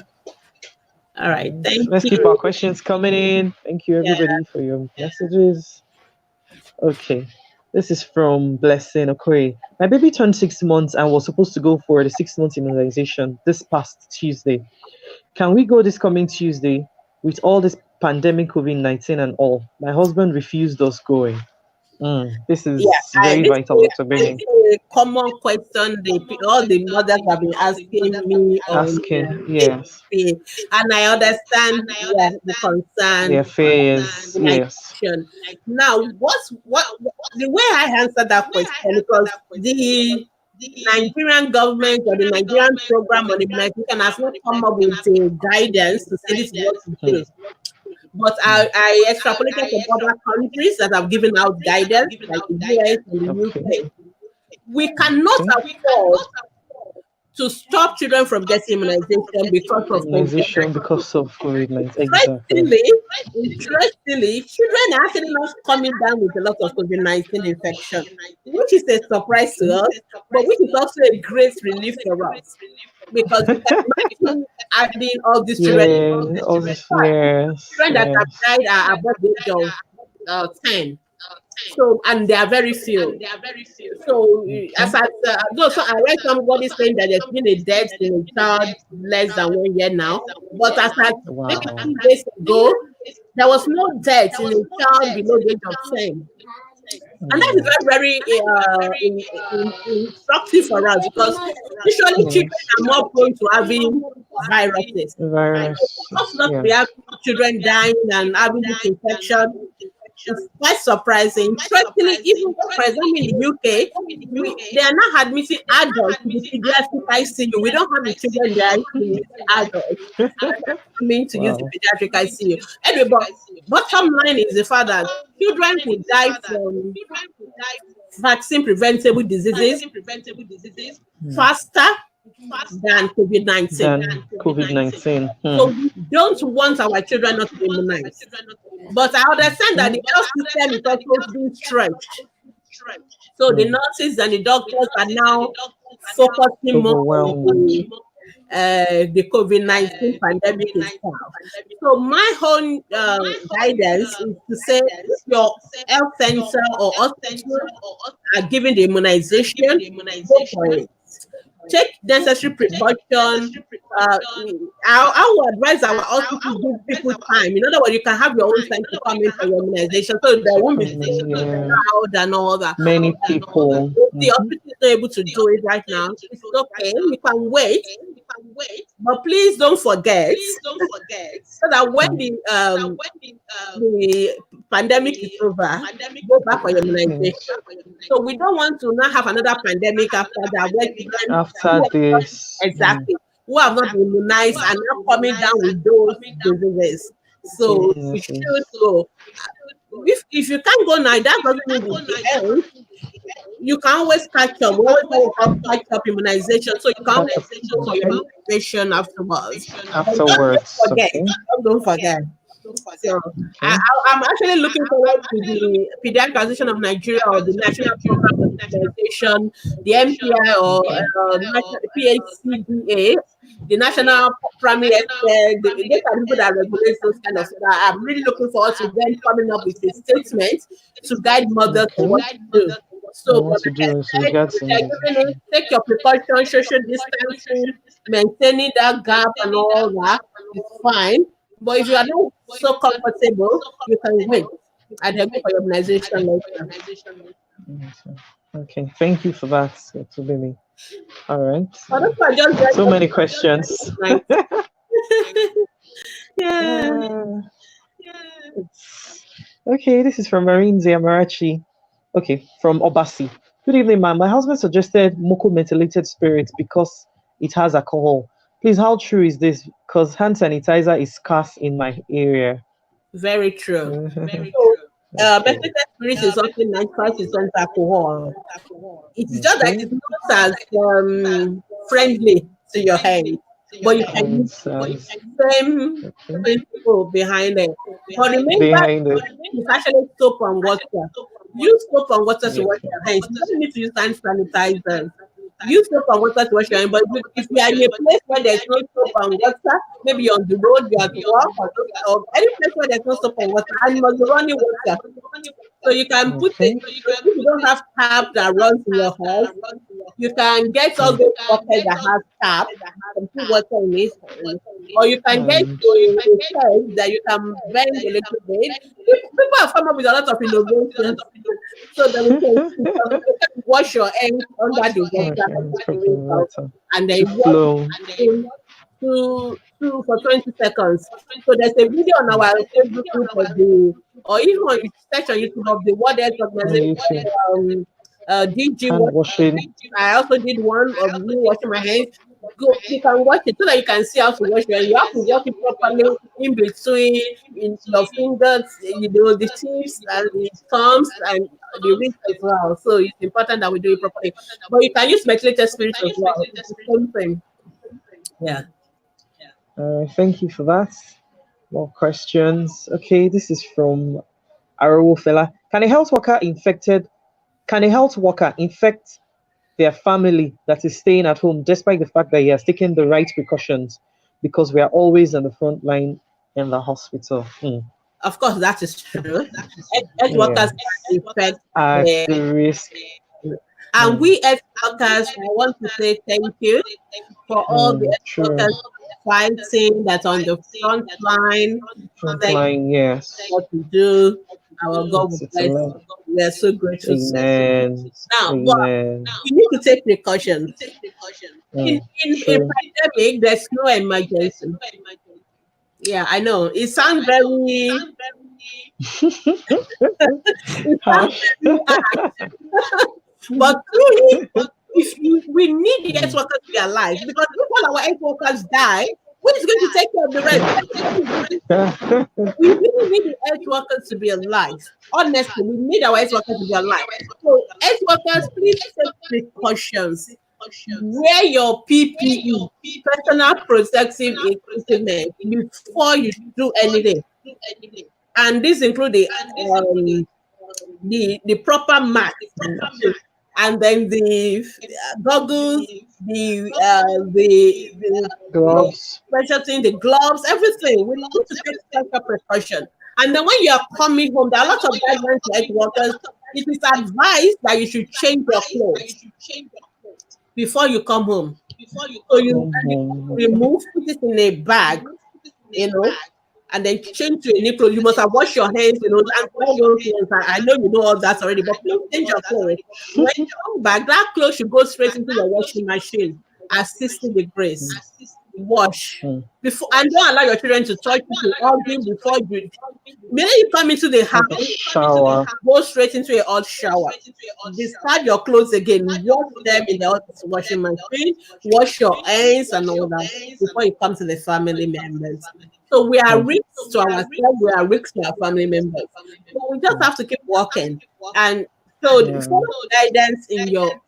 All right, thank Let's you. keep our questions coming in. Thank you, everybody, for your messages. Okay. This is from Blessing Okoye. My baby turned 6 months and was supposed to go for the 6-month immunization this past Tuesday. Can we go this coming Tuesday with all this pandemic COVID-19 and all? My husband refused us going. This is very vital, Dr. Benny. This is a common question all the mothers have been asking me Yes. and I understand the concern. Their fears, yes. Now, what the way I answer that question, because the Nigerian government or the Nigerian program on immunization has not come up with a guidance to say this is what to do. But I extrapolated from other countries that have given out guidance, like the US and the UK. We cannot afford to stop children from getting immunization because of COVID-19. Exactly. Interestingly, children are actually not coming down with a lot of COVID-19 infection, which is a surprise to us, but which is also a great relief for us. Because you can imagine adding all these children. Children that have died are above the age of 10. So, and there are very few. So, as Okay. I though, so I read somebody saying that there's been a death in a child less than 1 year now. But as I maybe Wow. 2 days ago, there was no death in a child below the age of 10. And that is Mm. very, very instructive for us because usually children Yes. are more prone to having viruses. For us Viruses. not to Yeah. be having children dying and having this infection, it's quite surprising. Interestingly, even for example in the UK, they are now admitting adults to the pediatric ICU. We don't have the children in the ICU, it's adults coming to use the Wow. pediatric ICU. Anyway, but bottom line is the fact that children who die from vaccine preventable diseases Mm. faster than COVID-19. Than COVID-19. So Hmm. we don't want our children not to be immunized. But I understand that Okay. the health system is also being stretched. So the Mm. nurses and the doctors are now focusing more on Overwhelmed. the COVID-19 pandemic itself. So my own guidance is to say if your health center or hospital are giving the immunization, go for it. Take necessary precaution. I will advise our hospital give people time. In other words, you can have your own time to come in for your immunization, so there won't be Come such in, yeah. crowd and all that. Many people. If the Hmm. hospital is not able to do it right now, it's okay. You can wait, but please don't forget so that when Hmm. the pandemic is over, go back for your immunization. Yes. So we don't want to now have another pandemic after that where children After who have not this. Mm. exactly who have not been immunized are now coming down with those diseases. So we should Diseases. go. If you can't go now, that doesn't mean it's the end. You can always catch up. We always have catch up immunization, so you can always Catch up. go for your Okay. immunization afterwards. But just Afterwards. don't forget. Okay. Don't forget. So Okay. I'm actually looking forward to the Pediatric Association of Nigeria or the National Program of Immunization, the MPI or Okay. National PHCDA, the National Primary Health. These are the people that regulate those kind of stuff. I'm really looking forward to them coming up with a statement to guide mothers on Okay. what to do. I So, want but to like do as I said, regards if they're giving it, immunization. take your precautions, social distancing, maintaining that gap and all that is fine. But if you are not so comfortable, you can wait and then go for your immunization later. Yes, sir. Okay. Thank you for that, Tubimi. All right. But those are just very So many questions. nice. Yeah. Uh, okay, this is from Marine Ziamarachi. Okay, from Obasi. Good evening, ma'am. My husband suggested Moko methylated spirit because it has alcohol. Please, how true is this? Because hand sanitizer is scarce in my area. Very true. Okay. So, methylated spirit is something 95% alcohol. It's just that Okay. it's not as friendly to your health, but you can use And the same okay. principle behind it. But remember, Behind it. it's actually soap and water. Use soap and water to Yeah. wash your hands. You don't need to use hand sanitizer. Use soap and water to wash your hands. But if you are in a place where there's no soap and water, maybe you're on the road, you're at work, or any place where there's no soap and water, and you must be running water. So you can put it, Okay. if you don't have tap that runs in your house, you can get all Mm. those buckets that has tap and put water in it. Or you can get And a peg that you can bend a little bit. People have come up with a lot of innovations so that you can wash your hands under the water, okay, under it's the proper river, water and to then wash flow. in for 20 seconds. So there's a video on our Facebook group of the, or even on you search on YouTube of the World Health On Organization YouTube. DG Hand wash. washing. I also did one of me washing my hands. Go, you can watch it so that you can see how to wash your hands. You have to wash it properly in between in your fingers, the tips and the thumbs and the wrist as well. So it's important that we do it properly. But you can use methylated spirits as well. It's the same thing. Yeah. Thank you for that. More questions. Okay, this is from Arawo Fela. Can a health worker infect their family that is staying at home despite the fact that he has taken the right precautions? Because we are always on the front line in the hospital. Hmm. Of course, that is true. Health workers can Yes. infect At the, the risk. and Mm, we health workers, I want to say thank you for all the health true. workers fighting that's on the front line. Thank you Frontline, yes. for what you do. Our God will It's a bless lot. you. We are so grateful to you. Amen. Now, but Amen. you need to take precautions. In, Mm, in true. pandemic, there's no emergency. Yeah, I know. It sounds very, it sounds Harsh. very hard, but truly, if you, we need the health workers to be alive because if all our health workers die, who is going to take care of the rest? Everybody is going to we really need the health workers to be alive. Honestly, we need our health workers to be alive. So, health workers, please take precautions. Wear your PPE, personal protective equipment, before you do anything. And this include um, the proper mask, and then the goggles, the Gloves. special thing, the gloves, everything. We need to take special precaution. And then when you are coming home, there are lots of guidelines for health workers. It is advised that you should change your clothes before you come home. So you Okay. remove, put it in a bag, you know, and then change to a new clothes. You must have washed your hands, and all those things. I know you know all that already, but please change your clothes. When you come back, that clothes should go straight into your washing machine at 60 degrees. Wash Mm. before, and don't allow your children to touch you, to argue before you. Minute you come into the Have a house, shower. go straight into a hot shower. Discard your clothes again. Wash them in the hot washing machine. Wash your hands and all that before you come to the family members. So we are Mm. risks to ourselves. We are risks to our family members. So we just Mm. have to keep working. And so Yeah. follow the guidance in your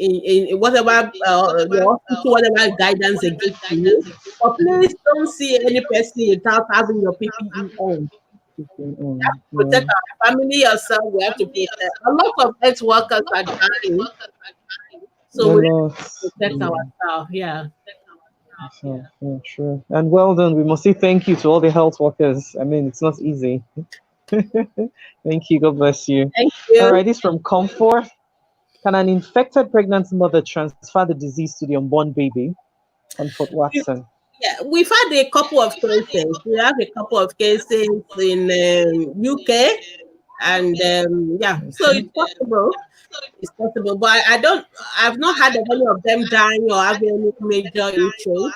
in whatever your hospital, whatever guidance they give to you. But please don't see any person without having your PPE on. We have to Yeah. protect our family, ourselves. We have to protect. A lot of health workers are dying, so A we lot. have to protect ourselves. Yeah. So, yeah, true. And well done. We must say thank you to all the health workers. I mean, it's not easy. Thank you. God bless you. Thank All you. right, this from Comfort. Can an infected pregnant mother transfer the disease to the unborn baby? Comfort Watson. Yeah, we've had a couple of cases. We have a couple of cases in UK, and yeah, so Okay. it's possible. It's possible, but I don't. I've not heard of any of them dying or having any major issues.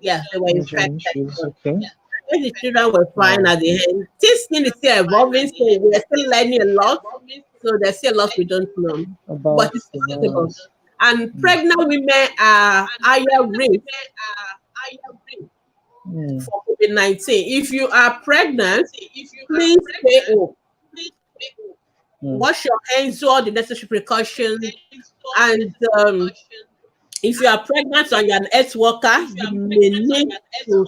Yeah, they were Major infected. issues. So Okay. when the children were fine Wow. at the end, this thing is still evolving, so we're still learning a lot. So there's still a lot we don't know, but About it's the possible. virus. And Mm. pregnant women are higher risk Mm. for COVID-19. If you are pregnant, please stay home. Mm. Wash your hands, do all the necessary precautions, and if you are pregnant and you're an health worker, you may need to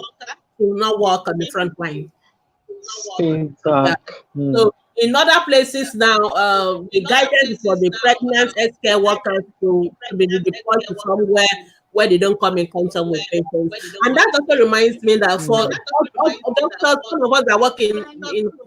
not work on the front line. Stay Yeah. back. Mm. So in other places now, the guidance is for the pregnant healthcare workers to be deployed to somewhere where they don't come in contact with patients. And that also reminds me that for all doctors, some of us that work in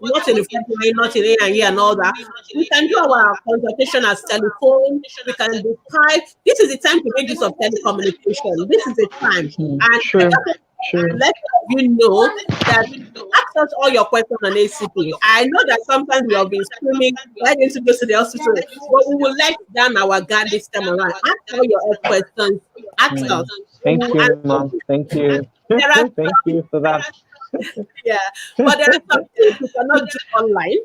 not in the front line, not in A&E and all that, we can do our consultation as telephone. We can do Skype. This is the time to make use of telecommunication. This is the time. Mm. And I True. just want to True. let you know that ask us all your questions on ACP. I know that sometimes we have been screaming, why didn't you go to the hospital? But we will let down our guard this time around. Ask all your health questions. Ask Mm. us. We Thank will you, answer Mom. you. Thank you. And there are Thank you for that. yeah, but there are some things we cannot do online.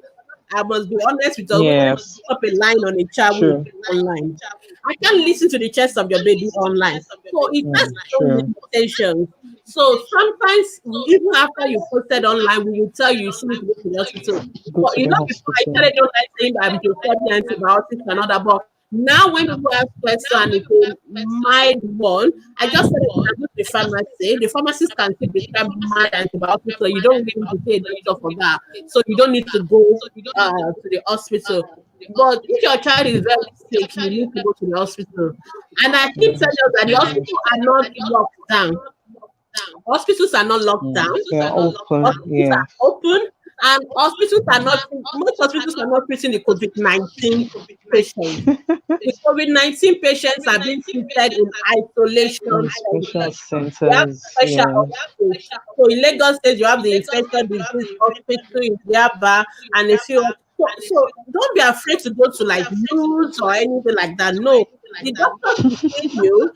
I must be honest with you. We can't Yes. put up a line on a child who is True. online. I can't listen to the chest of your baby online. So it has Mm. its own True. limitations. So sometimes, even after you posted online, we will tell you you need to go to the hospital. Go But to you the know, before I hospital. started online saying that I'm prescribing antibiotics and all that, but now when people ask question, it's a mild one. I just said it can go to the pharmacy. The pharmacist can still prescribe mild antibiotics, so you don't really need to pay a doctor for that. So you don't need to go to the hospital. But if your child is very sick, you need to go to the hospital. And I keep telling you that the hospital are not locked down. Hospitals are not locked down. They're open. Hospitals Yeah. are open, and most hospitals are not treating the COVID-19 patients. The COVID-19 patients are being treated in isolation In special centers. We have centers. special Yeah. hospitals. So in Lagos State, you have the infectious disease hospital in Yaba and a few. So don't be afraid to go to like news or anything like that. No, the doctors will see you.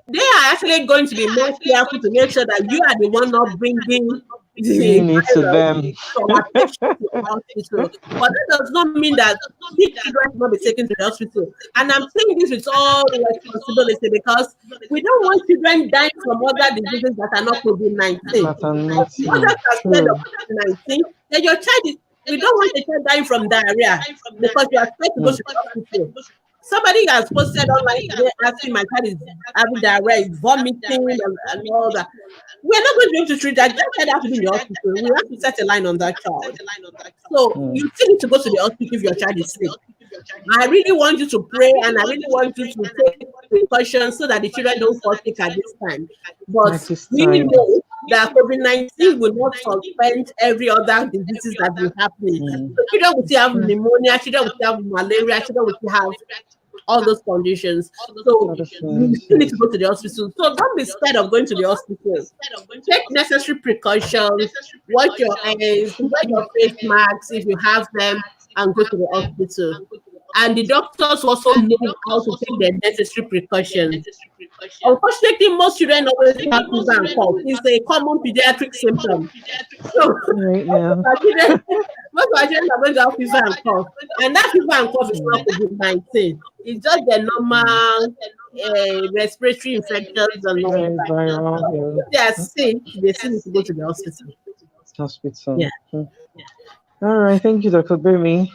They are actually going to be more careful to make sure that you are the one not bringing the Bringing it to virus them. to our patients to hospital. But that does not mean that sick children should not be taken to the hospital. And I'm saying this with all responsibility because we don't want children dying from other diseases that are not COVID-19. That are But not the others are scared of true. COVID-19, then your child is, we don't want a child dying from diarrhea because you are scared to go to the hospital. Somebody has posted online today asking my child is having diarrhea, is vomiting, and all that. We're not going to be able to treat that. That child has to be in the hospital. We have to set a line on that child. So you still need to go to the hospital if your child is sick. I really want you to pray and I really want you to take precautions so that the children don't fall sick at this time. But At this we time. know that COVID-19 will not suspend every other diseases that will happen. So children will still have pneumonia, children will still have malaria, children will still have all those conditions. So Other you things. still need to go to the hospital. So don't be scared of going to the hospital. Take necessary precautions, wash your hands, wear your face masks if you have them, and go to the hospital. And the doctors also know how to take the necessary precautions. Unfortunately, most children always have fever and cough. It's a common pediatric symptom. So Right now. most of our children are going to have fever and cough. And that fever and cough is not COVID-19. It's just the normal respiratory infections and all Very that. viral. If they are sick, they still need to go to the hospital. Hospital. Yeah. All right. Thank you, Dr. Bemi.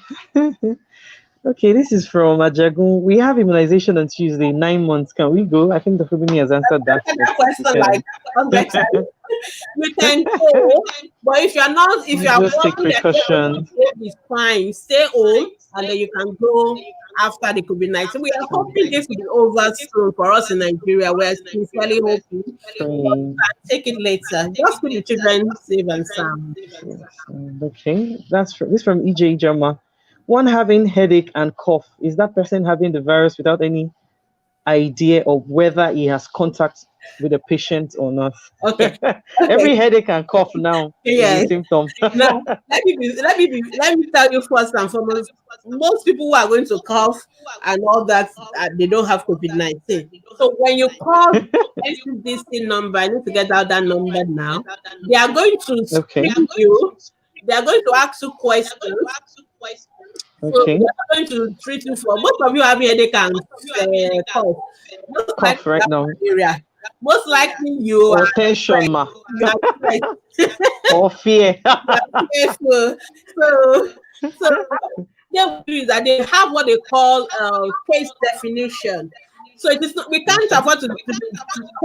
Okay, this is from Ajagun. We have immunization on Tuesday, 9 months. Can we go? I think Dr. Bemi has answered that. Answer But that we question like can 100 times. You can go, but if you're not, if you are just take working, precautions. it's fine. Stay home, and then you can go after the COVID-19. We are hoping this will be over soon for us in Nigeria. We're sincerely hoping. But Praying. take it later. Just keep the children safe and sound. Okay, this from EJ Jama. One having headache and cough. Is that person having the virus without any idea of whether he has contact with a patient or not? Okay. Every Okay. headache and cough now is a Yes. symptom. Now, let me tell you first and foremost, most people who are going to cough and all that, they don't have COVID-19. So when you call SCDC number, I need to get out that number now. They are going to Okay. screen you. They are going to ask you questions. So Okay. they are going to treat you for most of you having headache and cough. Most Cough likely right that now. area. Most likely Or tension, ma. you are stressed. Or fear. Careful. So what they will do is that they have what they call case definition. So it is not, we can't afford to be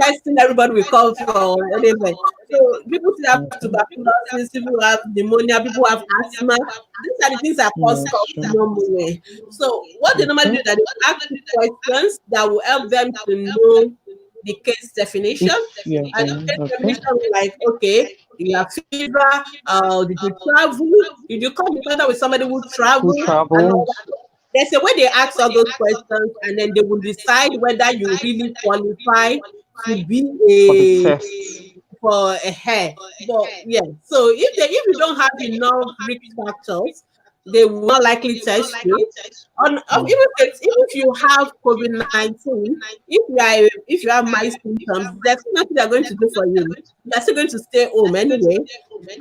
testing everybody with cough or anything. So people still have tuberculosis, people who have pneumonia, people who have asthma. These are the things that cause Yeah, cough sure. normally. So what they normally do Okay. is that they ask you questions that will help them to know the case definition. If you're And the going, case okay. definition will like, okay, you have fever, did you travel? Did you come in contact with somebody who Who traveled and all traveled that? There's a way they ask all those questions and then they will decide whether you really qualify to be for the a test? for a hair. But yeah, so if you don't have enough risk factors, they will not likely test you. Even if you have COVID-19, if you have mild symptoms, there's nothing they're going to do for you. You're still going to stay home anyway,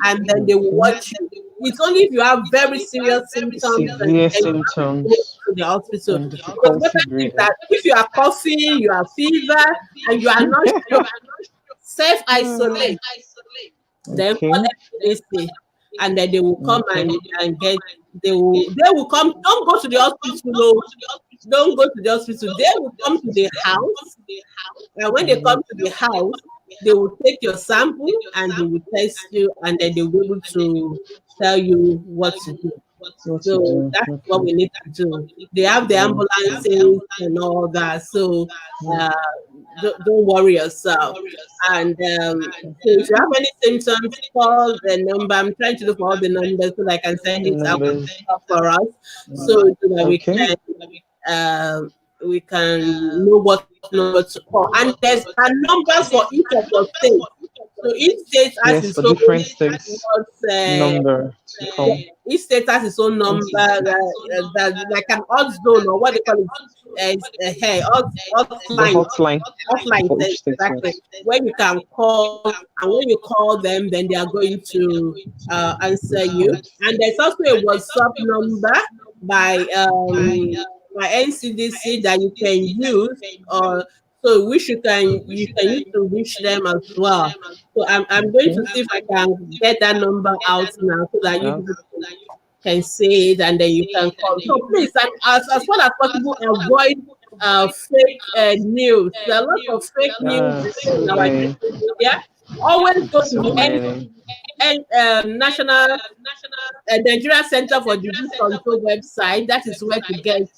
and then they will Okay. watch you. It's only if you have very serious symptoms that Severe you have to go symptoms to the hospital. and Because what difficulty I think breathing. that if you are coughing, you have fever, and you are not sure, self-isolate, then call Okay. FCDC, and then they will come Okay. and get they will come. Don't go to the hospital. No, don't go to the hospital. They will come to the house, and when they come to the house, they will take your sample and they will test you, and then they will be able to tell you what to do. What to So do? that's what Okay. we need to do. They have the Okay. ambulances and all that. So uh, don't worry yourself. And so if you have any symptoms, call the number. I'm trying to look for all the numbers so that I can send it out Numbers. for us, so that Okay. we can know what number to call. And there's a number for each of your states. So each state has Yes, its for own different states, what, number to yeah, call. each state has its own number, Yes. that like an odd zone, or what they call it, hey, odd The line, hotline for each state, exactly, yes. where you can call, and when you call them, then they are going to answer you. Respond. And there's also a WhatsApp number by NCDC that you can use, or so which you can use to reach them as well. So I'm going to Okay. see if I can get that number out now so that you Yeah. people can say it, and then you can call. So please, and as well as possible, avoid fake news. There are lots of fake news in So our many. social media. Always go to So the many. National Nigeria Center for Disease Control website. That is where to get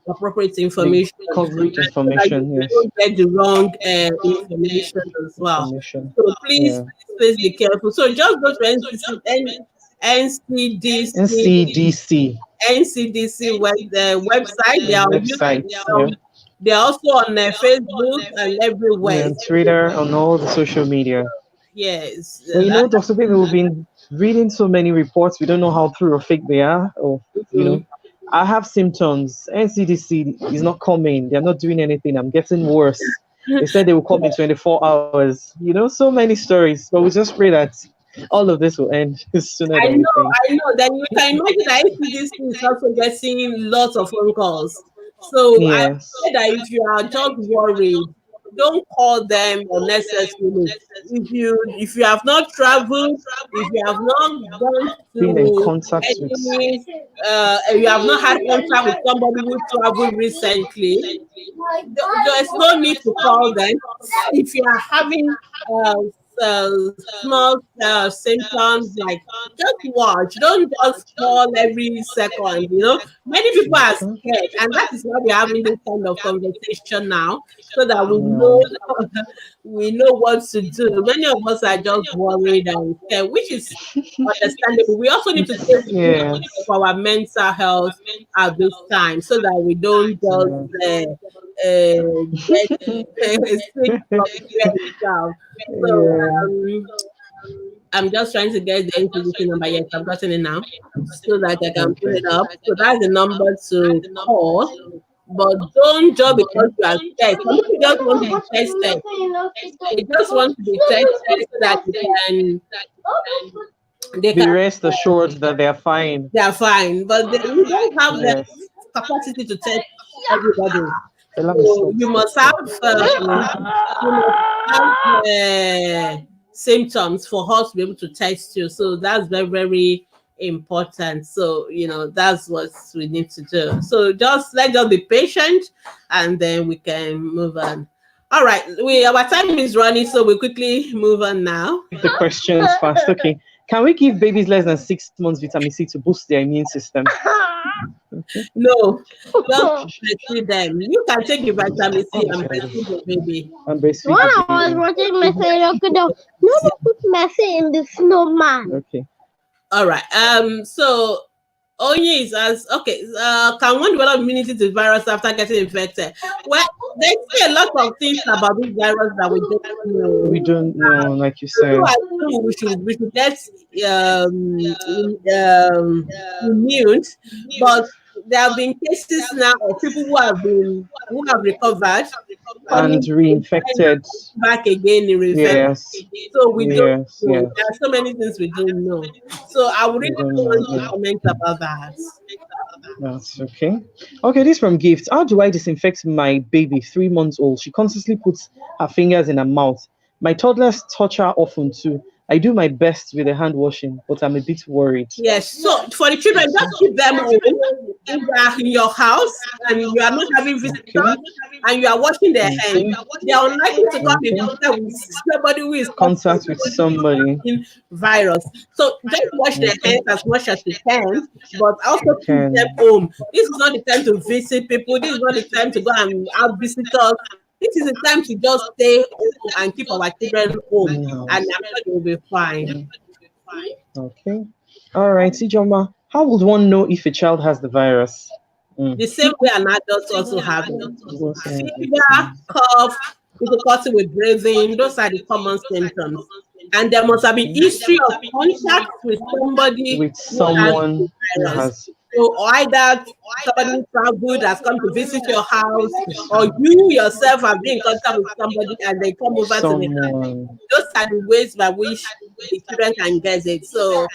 appropriate The information, coverage so that you information, yes. don't get the wrong information as well. Information. So please, Yeah. please be careful. So just go to NCDC NCDC, website. They the are on website. Yeah. YouTube. They are also on Facebook and everywhere. Yeah, on Twitter, on all the social media. Yes, But you know, Dr. Baby, we've been reading so many reports, we don't know how true or fake they are. Or, you mhm. know, I have symptoms. NCDC is not coming. They're not doing anything. I'm getting worse. They said they will come in 24 hours. You know, so many stories. But we just pray that all of this will end sooner I than we know, think. I know. Then you can imagine that ACDC is also getting lots of phone calls. So I Yes. say that if you are just worried, don't call them unnecessarily. If you have not traveled, if you have not gone Being in to contact with. any, you have not had contact with somebody who traveled recently, there's no need to call them. If you are having small symptoms, like, just watch. Don't just call every second. Many people are Okay. scared, and that is why we're having this kind of conversation now, so that we Yeah. know we know what to do. Many of us are just worried and scared, which is understandable. We also need to take good Yes. care of our mental health at this time, so that we don't Yeah. just get sick from fear itself. So Yeah. I'm just trying to get the NCDC number. Yes, I've gotten it now, so that I can pull Okay. it up. So that's the number to call. But don't just because you are scared. Some people just want to be tested. They just want to be tested so that they Be can rest assured that they are fine. they are fine. But we don't have the Yes. capacity to test everybody. Let me So stop. you Stop. must Stop. have symptoms for us to be able to test you. So that's very, very important. So that's what we need to do. So let's just be patient, and then we can move on. All right, our time is running, so we quickly move on now. Take the questions fast. Okay. Can we give babies less than 6 months vitamin C to boost their immune system? Okay. No, don't breastfeed them. You can take the vitamin C Oh, and shit, I breastfeed do. your baby. And breastfeed When the I was baby. watching my favorite kiddo, no one put Messi in the snowman. Okay. All right. So Onye is as okay. Can one develop immunity to virus after getting infected? Well, they say a lot of things about this virus that we don't know. We don't know, like you People said. are saying we should get immune, but there have been cases now of people who have recovered, And coming reinfected. back again in infection. Yes. So we don't Yes. know. Yes. There are so many things we don't know. So I would We really don't don't know. want to Yeah. comment about that. That's okay. Okay, this from Gift. How do I disinfect my baby, 3 months old? She constantly puts her fingers in her mouth. My toddlers touch her often too. I do my best with the hand washing, but I'm a bit worried. Yes. So for the children, just keep them home. If they are in your house and you are not having visitors Okay. and you are washing their hands, Okay. they are unlikely to come in Okay. contact with somebody who is Contact with somebody. in virus. So just wash their Okay. hands as much as you can, but also You keep them can. home. This is not the time to visit people. This is not the time to go and have visitors. This is the time to just stay home and keep our children home, No. and I'm sure they will be fine. Okay. All right, Ijoma. How would one know if a child has the virus? The Mm. same way an adult also have it. What's Fever, cough, difficulty with breathing, those are the common symptoms. And there must have been Okay. history of contact with somebody With who has the someone who virus. has So either somebody who traveled has come to visit your house, or you yourself have been in contact with somebody and they come over to the house. someone. Those are the ways by which the children can get it. So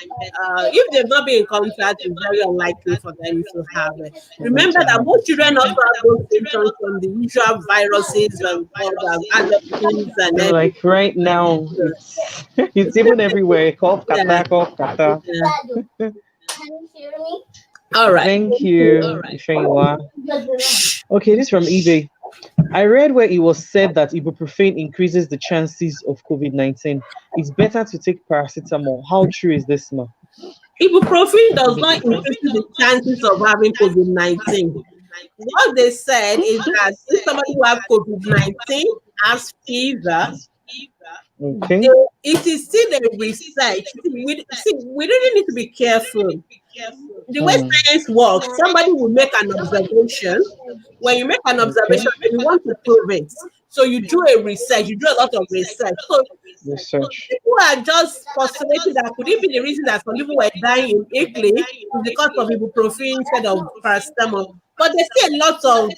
if they've not been in contact, it's very unlikely for them to have it. For them Remember to that have most it. children also have those symptoms from the usual viruses and called allergies and everything. Like right now, it's it's even everywhere. Cough, Yeah, kata, cough, kata. yeah. All right. Thank Thank you. you, Ifeanyiwa. Okay, this is from eBay. I read where it was said that ibuprofen increases the chances of COVID-19. It's better to take paracetamol. How true is this, ma? Ibuprofen does not increase the chances of having COVID-19. What they said is that if somebody who has COVID-19 has fever, Okay. it is still a research. We really need to be careful. The way Hmm. science works, somebody will make an observation. When you make an Okay. observation and you want to prove it, so you do a research, you do a lot of research. So Research. people are just postulating that could it be the reason that some people were dying in Italy is because of ibuprofen instead of paracetamol. But there are a lot of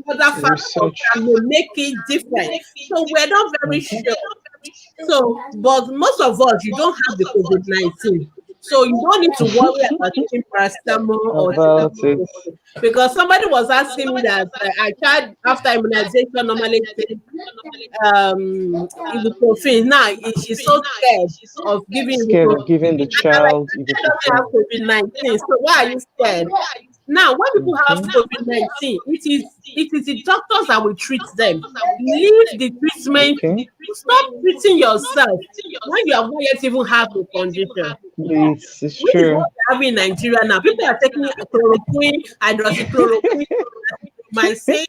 other factors Research. that may make it different. So we're not very Okay. sure. So, but most of us, you don't have the COVID-19. So you don't need to worry about taking paracetamol or About taking it. ibuprofen. Because somebody was asking me that I tried after immunization normally take ibuprofen. Now she's so scared of giving Scared of ibuprofen. giving the And I'm like, child I don't have ibuprofen. COVID-19. So why are you scared? Now, when people have Okay. COVID-19, it is the doctors that will treat them. Leave the treatment. Okay. Stop treating yourself when you have not yet even have the condition. It's Which is what true. we have in Nigeria now. People are taking chloroquine, hydroxychloroquine, might say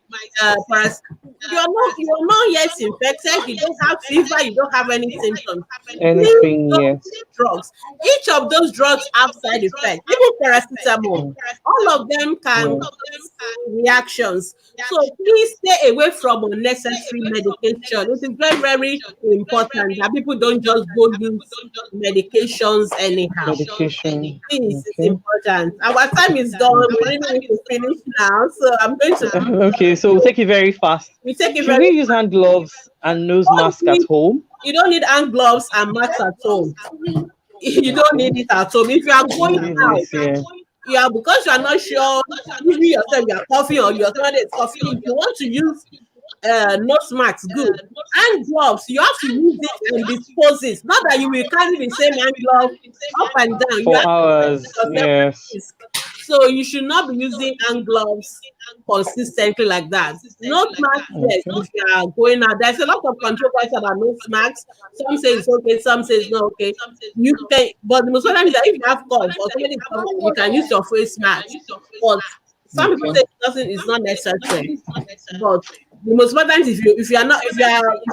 you're not yet infected, you don't have fever, you don't have any symptoms. Leave Anything those yet. drugs. Each of those drugs have side effects. Even paracetamol, Mm. all of them can Yeah. cause reactions. So please stay away from unnecessary medication. It is very, very important that people don't just go use medications anyhow. Medication. Please, it's Okay. important. Our time is gone. We really need to finish now. So I'm going to Okay, so we'll take it very fast. we take it Should very we use hand gloves and nose don't mask at need home? you don't need hand gloves and masks at home. You don't Okay. need it at home. If you are going Maybe out, this year. because you are not sure, even yourself, you are coughing or your somebody is coughing. If you want to use nose mask, good. Hand gloves, you have to use it and dispose it. Not that you will carry the same hand glove up and down. You For have to hours. put yourself at Yes. risk. So you should not be using hand gloves consistently like that. Nose mask, yes, Okay. if you are going out, there's a lot of controversy about nose masks. Some say it's okay, some say it's not okay. You can, but the most important is that if you have cough or somebody is coughing, you can use your face mask. But some people Okay. say it's not necessary. But the most important is if you are not if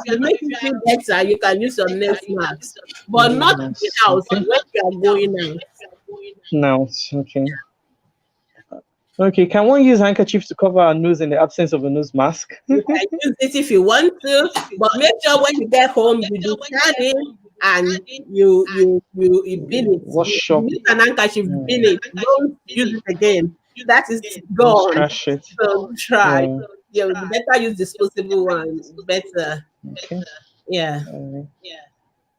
you make you feel better, you can use your nose mask, but Nose not in the mask. house Okay. when you are going out. Now, okay. Okay, can one use handkerchief to cover our nose in the absence of a nose mask? You can use it if you want to, but make sure when you get home you do scanning and you bin it. Wash You up. use an handkerchief, bin Mm, it. Don't use it again. That is just gone. trash it. So try. Yeah. You better use disposable one. Better. Okay. Yeah.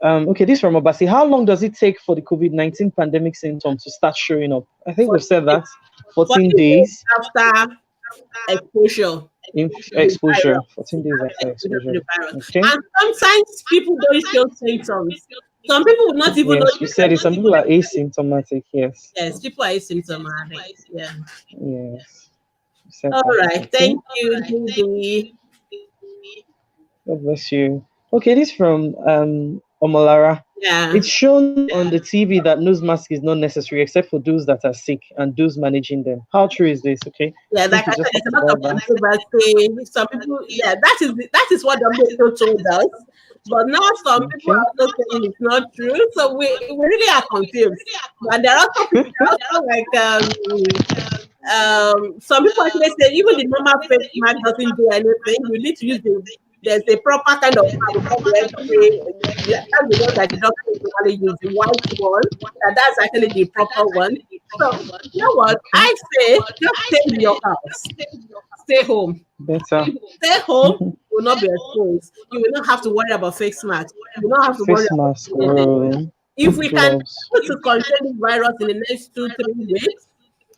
Okay, this from Obasi. How long does it take for the COVID-19 pandemic symptoms to start showing up? I think we've said that. 14 40 days days after exposure in to the exposure. virus. 14 days after Exposure to exposure. the virus. Okay. And sometimes people don't show symptoms. Some people will not even know. Yes, you said it. Some people are asymptomatic. Yes. Yes, people are asymptomatic. Yeah. Yes. You said All that. right. Okay. Thank you, Didi. God bless you. Okay, this from Omolara. Yeah. It's shown on the TV that nose mask is not necessary except for those that are sick and those managing them. How true is this? Okay, Yeah, I like think I we said, just there's talked a lot of about that. controversy. Some people, yeah, that is what WHO told us. But now some people Okay. are also saying it's not true. So we really are confused. And there are also people that are also like some people actually say even the normal face mask doesn't do anything. You need to use there's a proper kind of mask called the X-ray. That's the one that the doctor normally use, the white one. That's actually the proper one. So you know what? Okay. I say just stay in your house. Stay home. Better. Stay home. You will not be exposed. You will not have to worry about face masks. You will not have to worry Face about mask anything. or If we can be gloves. able to contain this virus in the next 2-3 weeks,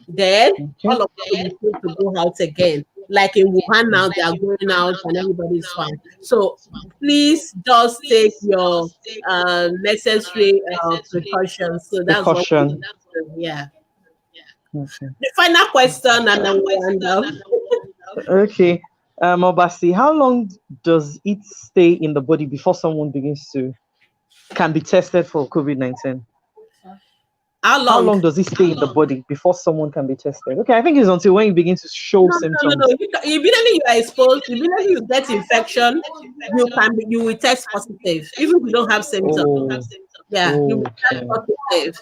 then Okay. all of us will be free to go out again. Like in Wuhan now, they are going out and everybody's fine. So please just take your necessary precautions. So that's what we Precaution. do. Yeah. Okay. The final question, and then we end up. Okay. Obasi, how long does it stay in the body before someone begins to can be tested for COVID-19? How How long? long does it stay in the body before someone can be tested? Okay, I think it's until when you begin to show No. symptoms. Immediately you are exposed, immediately you get infection, you will test positive, even if you don't have symptoms. Oh, Yeah, you will test okay. positive.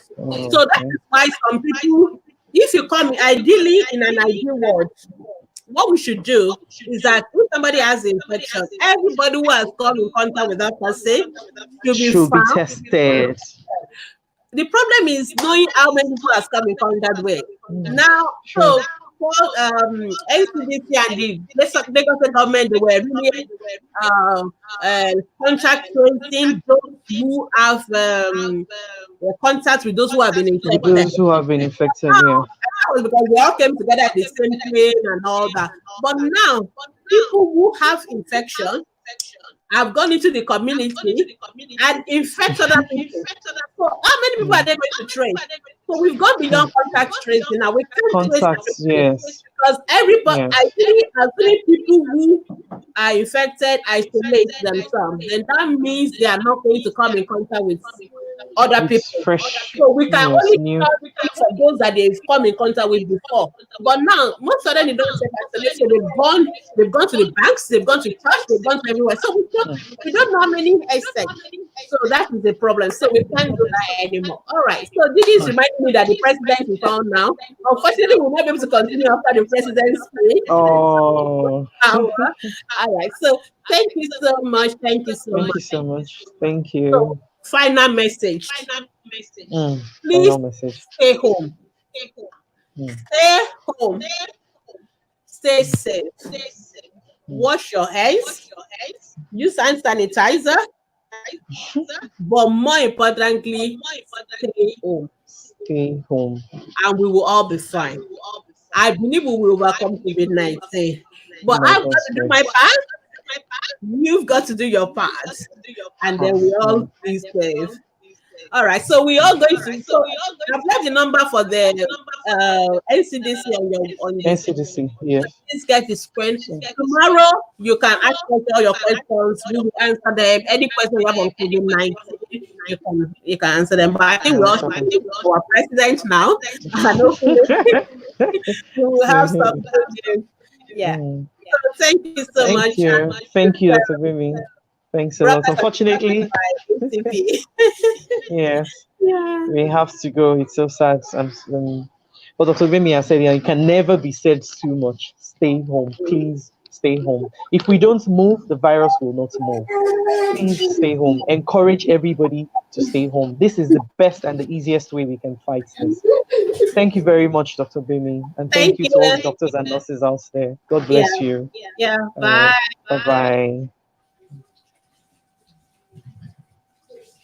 So that Okay. is why some people, if you come ideally in an ideal world, what we should do is that if somebody has the infection, everybody who has come in contact with that person should be Should be found. tested. The problem is knowing how many people has come in contact with. Hmm, Now, sure. so for NCDC and the Lagos government, they were really uh, contact tracing those who have contact with those who have been With infected. those who have been infected, Now, yeah. that was because we all came together in the same plane and all that. But now, people who have infection have gone into the community and infect other people. So how many people are Hmm. they going to trace? So we've gone beyond contact tracing now. We can't trace Contacts, everybody yes. because everybody, Yes. as many people who are infected isolate themselves, then that means they are not going to come in contact with other It's people. fresh, So we can yes, only new. count for those that they've come in contact with before. But now most of them they don't take isolation. They've gone to the banks, they've gone to church, they've gone to everywhere. So we don't know how many extent. So that is the problem. So we can't do that anymore. All right. So this is reminding me that the president is on now. Unfortunately, we'll not be able to continue after the president's speech. Oh, Hour. All right. So thank you so much. Thank you so thank you much. so much. Thank So you. final message. Please Final message. stay home. Mm, Stay home. Stay safe. mm. Wash your hands. Use hand sanitizer. But more importantly, stay home. Stay home. And we will all be fine. I believe we will overcome COVID-19. But By I've got God's to do my grace. part. You've got to do your part. And then we all Mm. be safe. All right. So we are going to. So I've left the number for the NCDC on the screen. NCDC, yes. Please get the screen. So, Tomorrow you can ask us all your questions. We will answer them. Any question you have on COVID-19, you can answer them. But I think we all should answer be our president now. And hopefully we will have them. something. Yeah. Mm. So thank you so much. Thank you. Thank you, Dr. Bimi. Thanks a lot. Brothers and sisters Unfortunately, by ATP. yes, Yeah. we have to go. It's so sad. But Dr. Bimi has said, you can never be said too much. Stay home. Please stay home. If we don't move, the virus will not move. Please stay home. Encourage everybody to stay home. This is the best and the easiest way we can fight this. Thank you very much, Dr. Bimi. And Thank thank you to all the you. doctors and nurses out there. God Yeah. bless you. Yeah. All Bye. right. Bye bye.